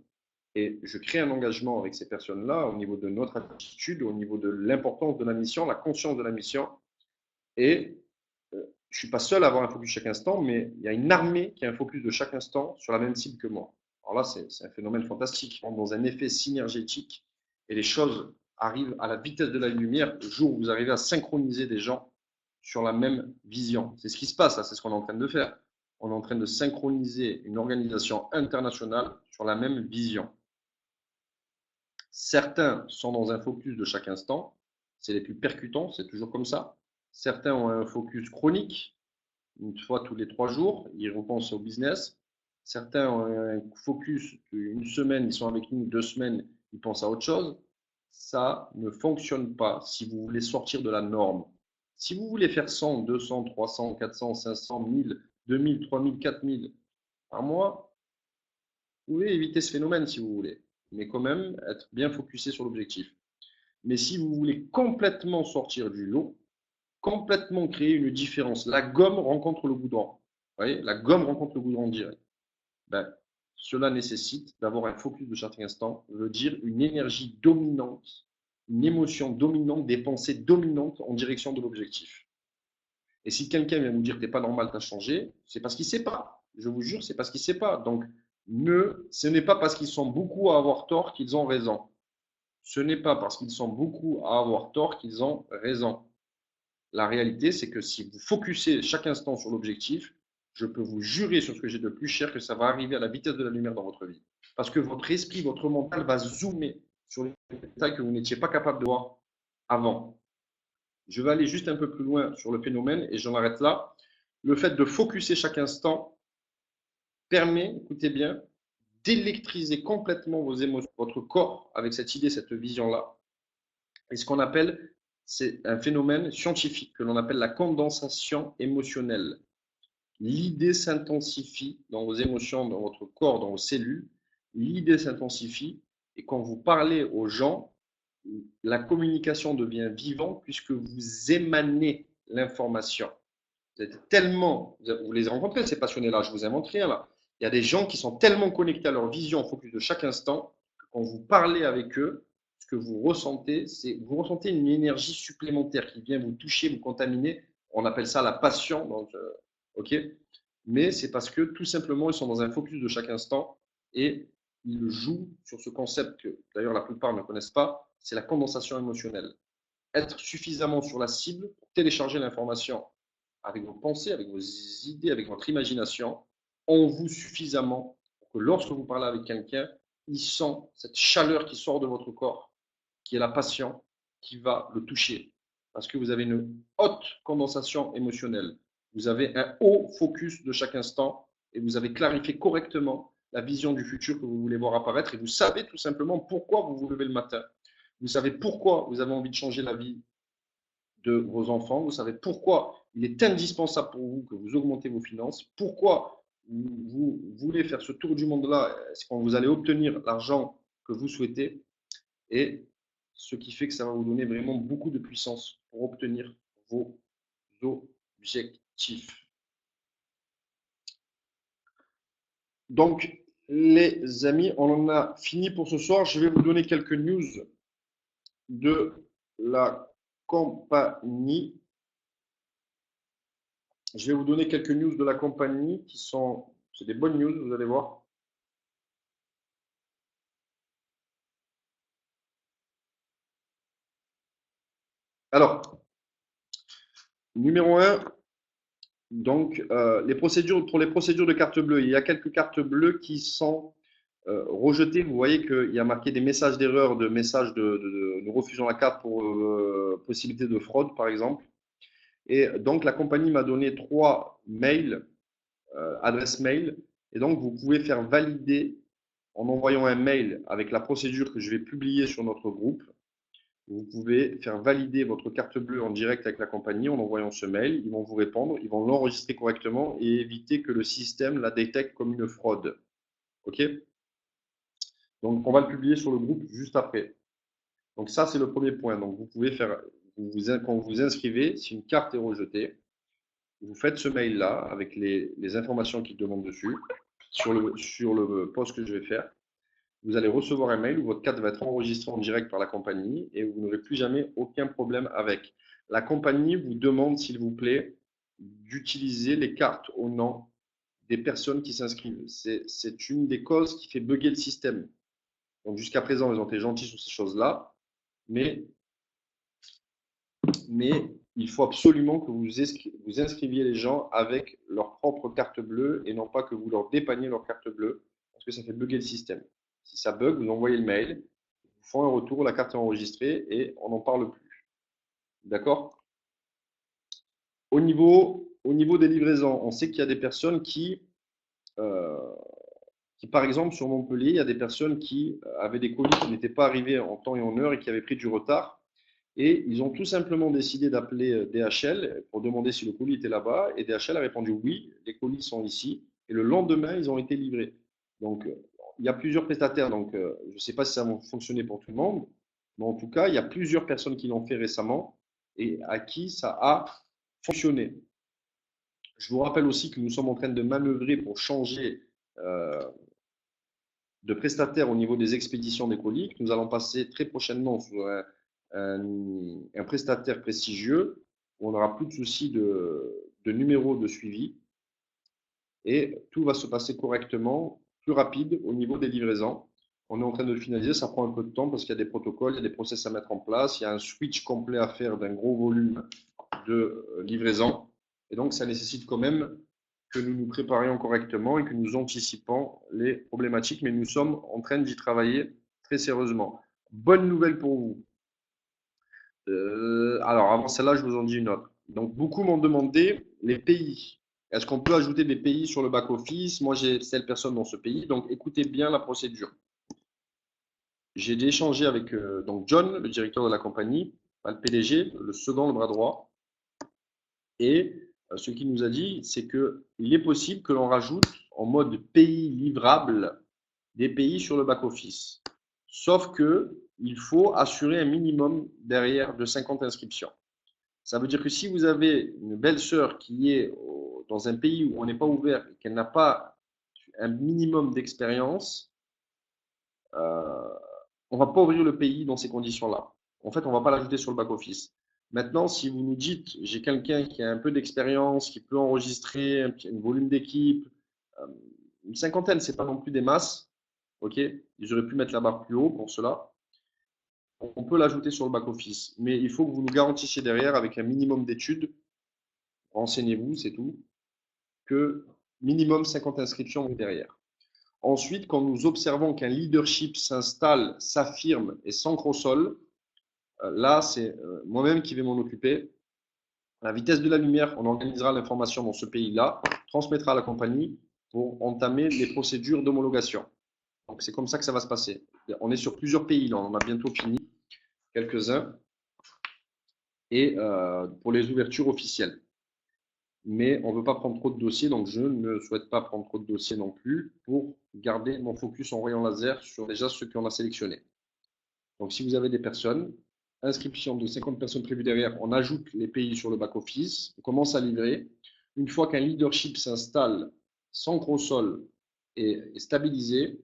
et je crée un engagement avec ces personnes-là au niveau de notre attitude, au niveau de l'importance de la mission, la conscience de la mission. Et je ne suis pas seul à avoir un focus chaque instant, mais il y a une armée qui a un focus de chaque instant sur la même cible que moi. Alors là, c'est un phénomène fantastique. On est dans un effet synergétique et les choses arrivent à la vitesse de la lumière le jour où vous arrivez à synchroniser des gens sur la même vision. C'est ce qui se passe là, c'est ce qu'on est en train de faire. On est en train de synchroniser une organisation internationale sur la même vision. Certains sont dans un focus de chaque instant, c'est les plus percutants, c'est toujours comme ça. Certains ont un focus chronique, une fois tous les 3 jours, ils repensent au business. Certains ont un focus d'une semaine, ils sont avec nous 2 semaines, ils pensent à autre chose. Ça ne fonctionne pas si vous voulez sortir de la norme. Si vous voulez faire 100, 200, 300, 400, 500, 1000, 2000, 3000, 4000 par mois, vous pouvez éviter ce phénomène si vous voulez, mais quand même être bien focusé sur l'objectif. Mais si vous voulez complètement sortir du lot, complètement créer une différence. La gomme rencontre le goudron. Vous voyez, la gomme rencontre le goudron direct. Ben, cela nécessite d'avoir un focus de chaque instant, veut dire une énergie dominante, une émotion dominante, des pensées dominantes en direction de l'objectif. Et si quelqu'un vient vous dire que t'es pas normal, tu as changé, c'est parce qu'il ne sait pas. Je vous jure, c'est parce qu'il ne sait pas. Donc, ce n'est pas parce qu'ils sont beaucoup à avoir tort qu'ils ont raison. Ce n'est pas parce qu'ils sont beaucoup à avoir tort qu'ils ont raison. La réalité, c'est que si vous focussez chaque instant sur l'objectif, je peux vous jurer sur ce que j'ai de plus cher que ça va arriver à la vitesse de la lumière dans votre vie. Parce que votre esprit, votre mental va zoomer sur les détails que vous n'étiez pas capable de voir avant. Je vais aller juste un peu plus loin sur le phénomène et j'en arrête là. Le fait de focuser chaque instant permet, écoutez bien, d'électriser complètement vos émotions, votre corps avec cette idée, cette vision-là. Et ce qu'on appelle, c'est un phénomène scientifique que l'on appelle la condensation émotionnelle. L'idée s'intensifie dans vos émotions, dans votre corps, dans vos cellules. L'idée s'intensifie et quand vous parlez aux gens, la communication devient vivante puisque vous émanez l'information. Vous êtes tellement, vous les rencontrez ces passionnés-là, je vous invente rien là. Il y a des gens qui sont tellement connectés à leur vision, au focus de chaque instant, que quand vous parlez avec eux, ce que vous ressentez, c'est vous ressentez une énergie supplémentaire qui vient vous toucher, vous contaminer. On appelle ça la passion. Donc, ok. Mais c'est parce que tout simplement, ils sont dans un focus de chaque instant et ils jouent sur ce concept que d'ailleurs la plupart ne connaissent pas, c'est la condensation émotionnelle. Être suffisamment sur la cible pour télécharger l'information avec vos pensées, avec vos idées, avec votre imagination, en vous suffisamment pour que lorsque vous parlez avec quelqu'un, il sent cette chaleur qui sort de votre corps, qui est la passion, qui va le toucher. Parce que vous avez une haute condensation émotionnelle. Vous avez un haut focus de chaque instant et vous avez clarifié correctement la vision du futur que vous voulez voir apparaître et vous savez tout simplement pourquoi vous vous levez le matin. Vous savez pourquoi vous avez envie de changer la vie de vos enfants. Vous savez pourquoi il est indispensable pour vous que vous augmentez vos finances. Pourquoi vous voulez faire ce tour du monde-là, c'est quand vous allez obtenir l'argent que vous souhaitez. Et ce qui fait que ça va vous donner vraiment beaucoup de puissance pour obtenir vos objectifs. Donc, les amis, on en a fini pour ce soir. Je vais vous donner quelques news de la compagnie. Je vais vous donner quelques news de la compagnie qui sont, c'est des bonnes news, vous allez voir. Alors, numéro 1, donc pour les procédures de carte bleue, il y a quelques cartes bleues qui sont rejetées. Vous voyez qu'il y a marqué des messages d'erreur, de messages nous refusons la carte pour possibilité de fraude, par exemple. Et donc, la compagnie m'a donné 3 mails, adresses mail. Et donc, vous pouvez faire valider en envoyant un mail avec la procédure que je vais publier sur notre groupe. Vous pouvez faire valider votre carte bleue en direct avec la compagnie en envoyant ce mail. Ils vont vous répondre, ils vont l'enregistrer correctement et éviter que le système la détecte comme une fraude. OK? Donc, on va le publier sur le groupe juste après. Donc, ça, c'est le premier point. Donc, vous pouvez faire, quand vous vous inscrivez, si une carte est rejetée, vous faites ce mail-là avec les informations qu'il demande dessus sur le post que je vais faire. Vous allez recevoir un mail où votre carte va être enregistrée en direct par la compagnie et vous n'aurez plus jamais aucun problème avec. La compagnie vous demande, s'il vous plaît, d'utiliser les cartes au nom des personnes qui s'inscrivent. C'est une des causes qui fait bugger le système. Donc jusqu'à présent, ils ont été gentils sur ces choses-là, mais il faut absolument que vous inscriviez les gens avec leur propre carte bleue et non pas que vous leur dépanniez leur carte bleue parce que ça fait bugger le système. Si ça bug, vous envoyez le mail, vous font un retour, la carte est enregistrée et on n'en parle plus. D'accord? Au niveau des livraisons, on sait qu'il y a des personnes qui, par exemple, sur Montpellier, il y a des personnes qui avaient des colis qui n'étaient pas arrivés en temps et en heure et qui avaient pris du retard. Et ils ont tout simplement décidé d'appeler DHL pour demander si le colis était là-bas. Et DHL a répondu oui, les colis sont ici. Et le lendemain, ils ont été livrés. Donc, il y a plusieurs prestataires. Donc, je ne sais pas si ça va fonctionner pour tout le monde. Mais en tout cas, il y a plusieurs personnes qui l'ont fait récemment et à qui ça a fonctionné. Je vous rappelle aussi que nous sommes en train de manœuvrer pour changer de prestataire au niveau des expéditions des colis. Nous allons passer très prochainement sur un prestataire prestigieux où on n'aura plus de soucis de numéro de suivi et tout va se passer correctement, plus rapide au niveau des livraisons. On est en train de le finaliser, ça prend un peu de temps parce qu'il y a des protocoles, il y a des process à mettre en place, il y a un switch complet à faire d'un gros volume de livraison et donc ça nécessite quand même que nous nous préparions correctement et que nous anticipons les problématiques, mais nous sommes en train d'y travailler très sérieusement. Bonne nouvelle pour vous. Alors, avant celle-là, je vous en dis une autre. Donc, beaucoup m'ont demandé les pays. Est-ce qu'on peut ajouter des pays sur le back-office? Moi, j'ai telle personne dans ce pays. Donc, écoutez bien la procédure. J'ai échangé avec donc John, le directeur de la compagnie, pas le PDG, le second, le bras droit. Et ce qu'il nous a dit, c'est qu'il est possible que l'on rajoute en mode pays livrable des pays sur le back-office. Sauf qu'il faut assurer un minimum derrière de 50 inscriptions. Ça veut dire que si vous avez une belle-sœur qui est dans un pays où on n'est pas ouvert et qu'elle n'a pas un minimum d'expérience, on ne va pas ouvrir le pays dans ces conditions-là. En fait, on ne va pas l'ajouter sur le back-office. Maintenant, si vous nous dites, j'ai quelqu'un qui a un peu d'expérience, qui peut enregistrer un volume d'équipe, une cinquantaine, ce n'est pas non plus des masses. Ok, ils auraient pu mettre la barre plus haut pour cela. On peut l'ajouter sur le back-office, mais il faut que vous nous garantissiez derrière, avec un minimum d'études, renseignez-vous, c'est tout, que minimum 50 inscriptions derrière. Ensuite, quand nous observons qu'un leadership s'installe, s'affirme et s'ancre au sol, Là, c'est moi-même qui vais m'en occuper. À la vitesse de la lumière, on organisera l'information dans ce pays-là, transmettra à la compagnie pour entamer les procédures d'homologation. Donc, c'est comme ça que ça va se passer. On est sur plusieurs pays, là, on en a bientôt fini, quelques-uns, et pour les ouvertures officielles. Mais on ne veut pas prendre trop de dossiers, donc je ne souhaite pas prendre trop de dossiers non plus pour garder mon focus en rayon laser sur déjà ceux qu'on a sélectionnés. Donc, si vous avez des personnes, inscription de 50 personnes prévues derrière, on ajoute les pays sur le back-office, on commence à livrer. Une fois qu'un leadership s'installe, sans gros sol et stabilisé,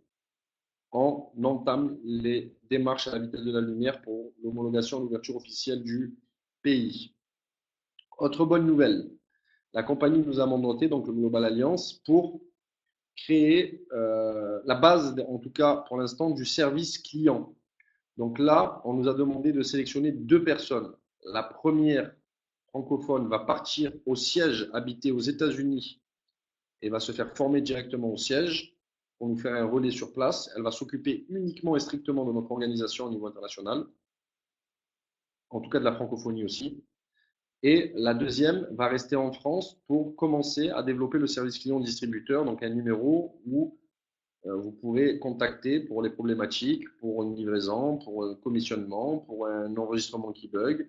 on entame les démarches à la vitesse de la lumière pour l'homologation et l'ouverture officielle du pays. Autre bonne nouvelle, la compagnie nous a mandaté, donc le Global Alliance, pour créer la base, en tout cas pour l'instant, du service client. Donc là, on nous a demandé de sélectionner 2 personnes. La première francophone va partir au siège habité aux États-Unis et va se faire former directement au siège pour nous faire un relais sur place. Elle va s'occuper uniquement et strictement de notre organisation au niveau international, en tout cas de la francophonie aussi. Et la deuxième va rester en France pour commencer à développer le service client distributeur, donc un numéro où vous pourrez contacter pour les problématiques, pour une livraison, pour un commissionnement, pour un enregistrement qui bug.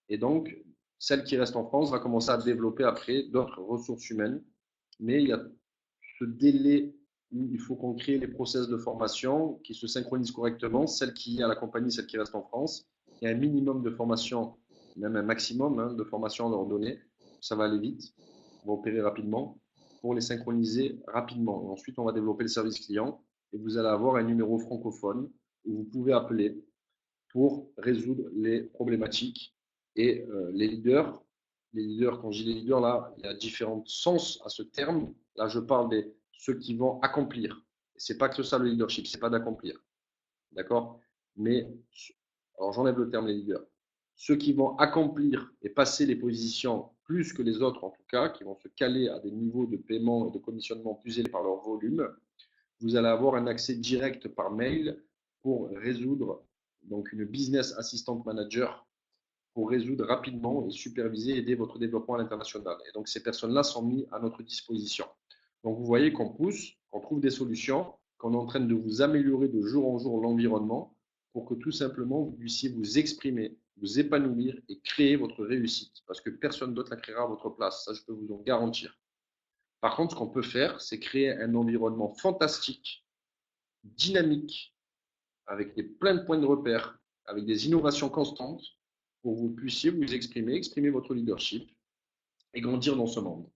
Et donc, celle qui reste en France va commencer à développer après d'autres ressources humaines. Mais il y a ce délai où il faut qu'on crée les process de formation qui se synchronisent correctement, celle qui est à la compagnie, celle qui reste en France. Il y a un minimum de formation, même un maximum de formation à leur donner. Ça va aller vite, on va opérer rapidement pour les synchroniser rapidement. Et ensuite, on va développer le service client et vous allez avoir un numéro francophone où vous pouvez appeler pour résoudre les problématiques. Et les leaders, quand je dis les leaders, là, il y a différents sens à ce terme. Là, je parle de ceux qui vont accomplir. Ce n'est pas que ça le leadership, ce n'est pas d'accomplir. D'accord. Mais, alors j'enlève le terme les leaders. Ceux qui vont accomplir et passer les positions plus que les autres, en tout cas, qui vont se caler à des niveaux de paiement et de commissionnement plus élevés par leur volume, vous allez avoir un accès direct par mail pour résoudre, donc une business assistant manager pour résoudre rapidement et superviser, aider votre développement à l'international. Et donc ces personnes-là sont mises à notre disposition. Donc vous voyez qu'on pousse, qu'on trouve des solutions, qu'on est en train de vous améliorer de jour en jour l'environnement pour que tout simplement vous puissiez vous exprimer, vous épanouir et créer votre réussite. Parce que personne d'autre la créera à votre place, ça je peux vous en garantir. Par contre, ce qu'on peut faire, c'est créer un environnement fantastique, dynamique, avec plein de points de repère, avec des innovations constantes, pour que vous puissiez vous exprimer votre leadership et grandir dans ce monde,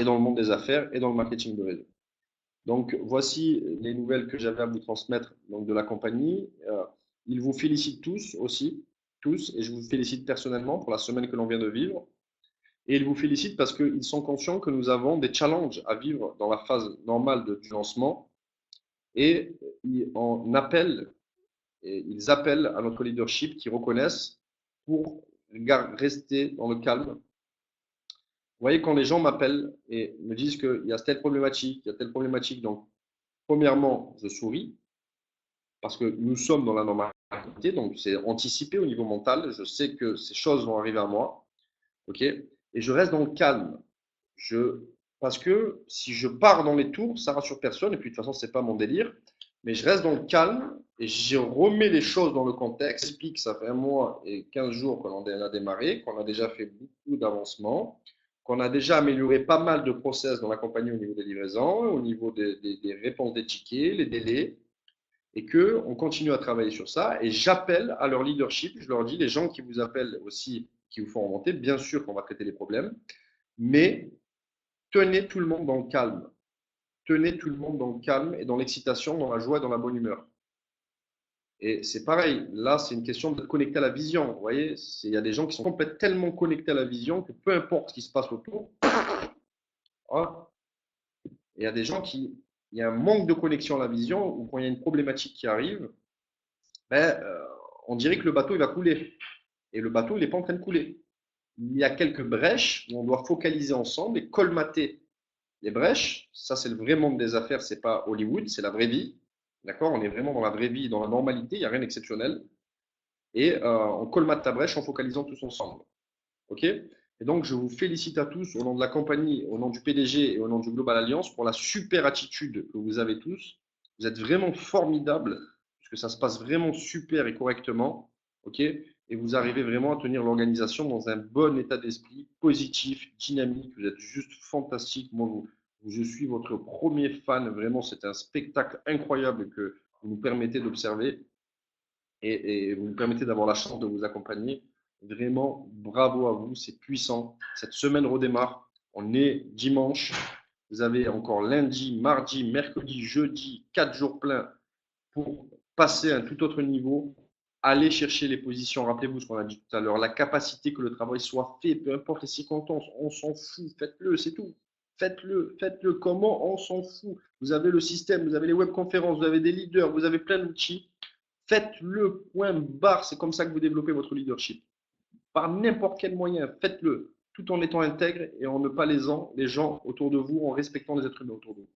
et dans le monde des affaires, et dans le marketing de réseau. Donc, voici les nouvelles que j'avais à vous transmettre donc, de la compagnie. Ils vous félicitent tous aussi, tous, et je vous félicite personnellement pour la semaine que l'on vient de vivre. Et ils vous félicitent parce qu'ils sont conscients que nous avons des challenges à vivre dans la phase normale du lancement. Et ils appellent à notre leadership qui reconnaissent pour rester dans le calme. Vous voyez, quand les gens m'appellent et me disent qu'il y a telle problématique, il y a telle problématique, donc premièrement, je souris parce que nous sommes dans la normalité, donc c'est anticipé au niveau mental. Je sais que ces choses vont arriver à moi, ok, et je reste dans le calme. Parce que si je pars dans les tours, ça rassure personne, et puis de toute façon, ce n'est pas mon délire. Mais je reste dans le calme et je remets les choses dans le contexte. J'explique que ça fait 1 mois et 15 jours qu'on a démarré, qu'on a déjà fait beaucoup d'avancements, qu'on a déjà amélioré pas mal de process dans la compagnie au niveau des livraisons, au niveau des réponses des tickets, les délais, et qu'on continue à travailler sur ça. Et j'appelle à leur leadership, je leur dis, les gens qui vous appellent aussi, qui vous font remonter, bien sûr qu'on va traiter les problèmes, mais tenez tout le monde dans le calme. Tenez tout le monde dans le calme et dans l'excitation, dans la joie et dans la bonne humeur. Et c'est pareil, là, c'est une question d'être connecté à la vision. Vous voyez, il y a des gens qui sont tellement connectés à la vision que peu importe ce qui se passe autour, hein, il y a des gens il y a un manque de connexion à la vision ou quand il y a une problématique qui arrive, ben, on dirait que le bateau il va couler. Et le bateau, il n'est pas en train de couler. Il y a quelques brèches où on doit focaliser ensemble et colmater les brèches. Ça, c'est le vrai monde des affaires, c'est pas Hollywood, c'est la vraie vie. D'accord. On est vraiment dans la vraie vie, dans la normalité, il n'y a rien d'exceptionnel. et on colmate ta brèche en focalisant tous ensemble. OK? Et donc, je vous félicite à tous au nom de la compagnie, au nom du PDG et au nom du Global Alliance pour la super attitude que vous avez tous. Vous êtes vraiment formidables, puisque ça se passe vraiment super et correctement. OK? Et vous arrivez vraiment à tenir l'organisation dans un bon état d'esprit, positif, dynamique. Vous êtes juste fantastique. Moi, je suis votre premier fan. Vraiment, c'est un spectacle incroyable que vous nous permettez d'observer et vous nous permettez d'avoir la chance de vous accompagner. Vraiment, bravo à vous, c'est puissant. Cette semaine redémarre. On est dimanche. Vous avez encore lundi, mardi, mercredi, jeudi, 4 jours pleins pour passer à un tout autre niveau. Allez chercher les positions. Rappelez-vous ce qu'on a dit tout à l'heure. La capacité que le travail soit fait, peu importe les circonstances, on s'en fout. Faites-le, c'est tout. Faites-le, faites-le. Comment? On s'en fout. Vous avez le système, vous avez les webconférences, vous avez des leaders, vous avez plein d'outils. Faites-le, point barre. C'est comme ça que vous développez votre leadership. Par n'importe quel moyen, faites-le, tout en étant intègre et en ne pas lésant les gens autour de vous, en respectant les êtres humains autour de vous.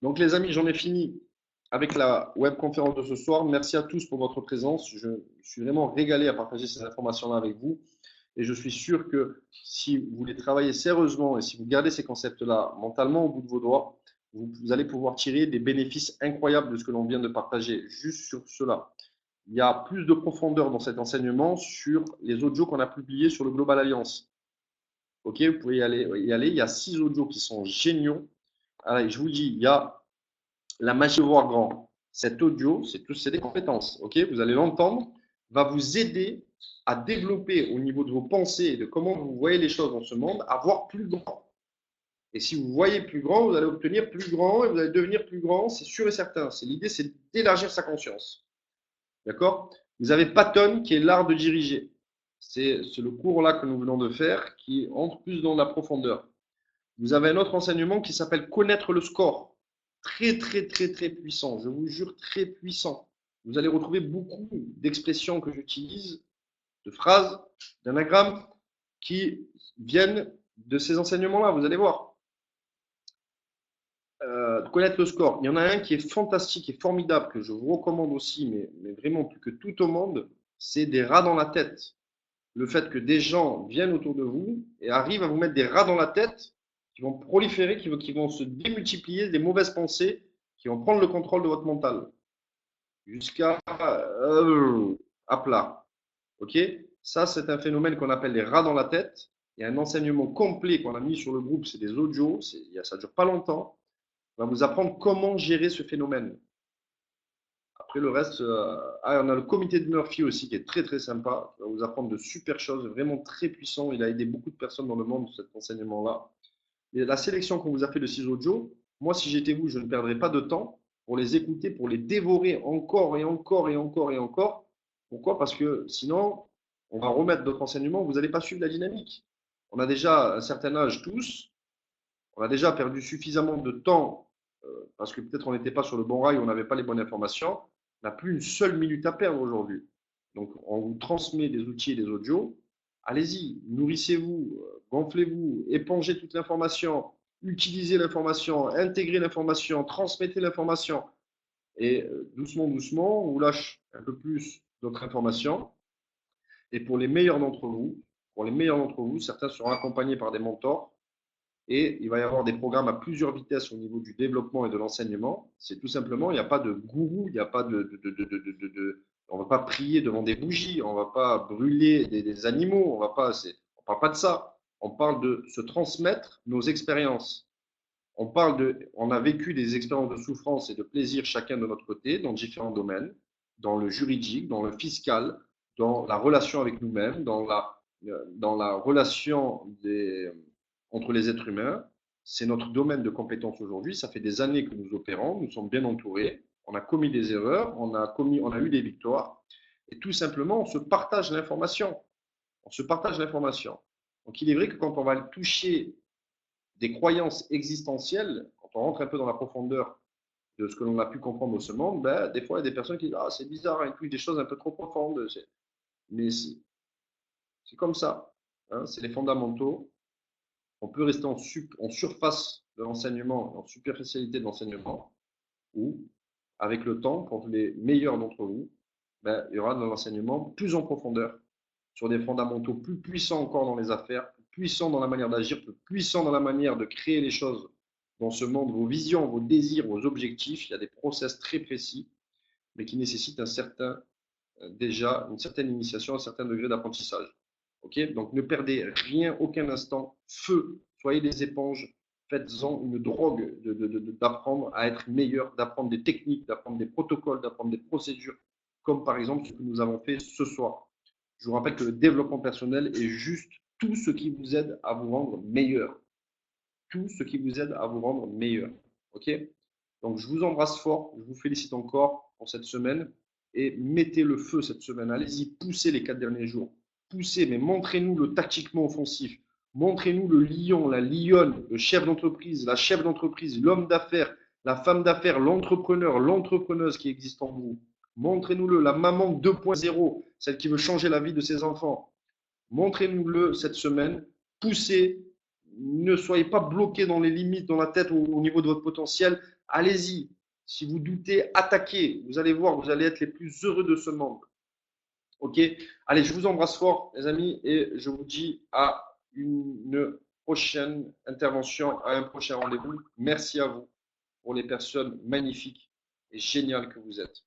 Donc les amis, j'en ai fini avec la webconférence de ce soir. Merci à tous pour votre présence. Je suis vraiment régalé à partager ces informations-là avec vous. Et je suis sûr que si vous voulez travailler sérieusement et si vous gardez ces concepts-là mentalement au bout de vos doigts, vous allez pouvoir tirer des bénéfices incroyables de ce que l'on vient de partager juste sur cela. Il y a plus de profondeur dans cet enseignement sur les audios qu'on a publiés sur le Global Alliance. Ok, vous pouvez y aller. Il y a 6 audios qui sont géniaux. Allez, je vous dis, il y a la magie de voir grand. Cet audio, c'est des compétences. Ok, vous allez l'entendre, va vous aider à développer au niveau de vos pensées et de comment vous voyez les choses dans ce monde, à voir plus grand. Et si vous voyez plus grand, vous allez obtenir plus grand et vous allez devenir plus grand, c'est sûr et certain. L'idée, c'est d'élargir sa conscience. D'accord? Vous avez Patton qui est l'art de diriger. C'est le cours là que nous venons de faire qui entre plus dans la profondeur. Vous avez un autre enseignement qui s'appelle connaître le score. Très, très, très, très puissant. Je vous jure, très puissant. Vous allez retrouver beaucoup d'expressions que j'utilise, de phrases, d'anagrammes qui viennent de ces enseignements-là. Vous allez voir. Connaître le score. Il y en a un qui est fantastique et formidable que je vous recommande aussi, mais vraiment plus que tout au monde, c'est des rats dans la tête. Le fait que des gens viennent autour de vous et arrivent à vous mettre des rats dans la tête qui vont proliférer, qui vont se démultiplier, des mauvaises pensées qui vont prendre le contrôle de votre mental jusqu'à à plat. Ok? Ça, c'est un phénomène qu'on appelle les rats dans la tête. Il y a un enseignement complet qu'on a mis sur le groupe, c'est des audios, ça ne dure pas longtemps. On va vous apprendre comment gérer ce phénomène. Après le reste, on a le comité de Murphy aussi qui est très très sympa. Il va vous apprendre de super choses, vraiment très puissant. Il a aidé beaucoup de personnes dans le monde, cet enseignement-là. Et la sélection qu'on vous a fait de 6 audios, moi si j'étais vous, je ne perdrais pas de temps pour les écouter, pour les dévorer encore et encore et encore et encore. Pourquoi? Parce que sinon, on va remettre d'autres enseignements, vous n'allez pas suivre la dynamique. On a déjà un certain âge tous, on a déjà perdu suffisamment de temps parce que peut-être on n'était pas sur le bon rail, on n'avait pas les bonnes informations. On n'a plus une seule minute à perdre aujourd'hui. Donc, on vous transmet des outils et des audios. Allez-y, nourrissez-vous, gonflez-vous, épongez toute l'information, utilisez l'information, intégrez l'information, transmettez l'information. Et doucement, doucement, on vous lâche un peu plus d'autres informations. Et pour les meilleurs d'entre vous, certains seront accompagnés par des mentors. Et il va y avoir des programmes à plusieurs vitesses au niveau du développement et de l'enseignement. C'est tout simplement, il n'y a pas de gourou, il n'y a pas on ne va pas prier devant des bougies, on ne va pas brûler des animaux, on ne parle pas de ça. On parle de se transmettre nos expériences. On a vécu des expériences de souffrance et de plaisir chacun de notre côté dans différents domaines, dans le juridique, dans le fiscal, dans la relation avec nous-mêmes, dans la relation entre les êtres humains. C'est notre domaine de compétence aujourd'hui. Ça fait des années que nous opérons. Nous sommes bien entourés. On a commis des erreurs. On a eu des victoires. Et tout simplement, on se partage l'information. On se partage l'information. Donc, il est vrai que quand on va toucher des croyances existentielles, quand on rentre un peu dans la profondeur de ce que l'on a pu comprendre de ce monde, ben, des fois, il y a des personnes qui disent ah, c'est bizarre, il touche des choses un peu trop profondes. Mais c'est comme ça. Hein, c'est les fondamentaux. On peut rester en surface de l'enseignement, en superficialité de l'enseignement, ou avec le temps, pour les meilleurs d'entre vous, ben, il y aura de l'enseignement plus en profondeur, sur des fondamentaux plus puissants encore dans les affaires, plus puissants dans la manière d'agir, plus puissants dans la manière de créer les choses dans ce monde, vos visions, vos désirs, vos objectifs. Il y a des process très précis, mais qui nécessitent déjà une certaine initiation, un certain degré d'apprentissage. Ok. Donc ne perdez rien, aucun instant. Feu, soyez des éponges, faites-en une drogue d'apprendre à être meilleur, d'apprendre des techniques, d'apprendre des protocoles, d'apprendre des procédures, comme par exemple ce que nous avons fait ce soir. Je vous rappelle que le développement personnel est juste tout ce qui vous aide à vous rendre meilleur. Tout ce qui vous aide à vous rendre meilleur. Ok. Donc je vous embrasse fort, je vous félicite encore pour cette semaine et mettez le feu cette semaine. Allez-y, poussez les 4 derniers jours. Poussez, mais montrez-nous le tactiquement offensif. Montrez-nous le lion, la lionne, le chef d'entreprise, la chef d'entreprise, l'homme d'affaires, la femme d'affaires, l'entrepreneur, l'entrepreneuse qui existe en vous. Montrez-nous-le, la maman 2.0, celle qui veut changer la vie de ses enfants. Montrez-nous-le cette semaine. Poussez. Ne soyez pas bloqués dans les limites, dans la tête ou au niveau de votre potentiel. Allez-y. Si vous doutez, attaquez. Vous allez voir, vous allez être les plus heureux de ce monde. Ok. Allez, je vous embrasse fort, les amis, et je vous dis à une prochaine intervention, à un prochain rendez-vous. Merci à vous pour les personnes magnifiques et géniales que vous êtes.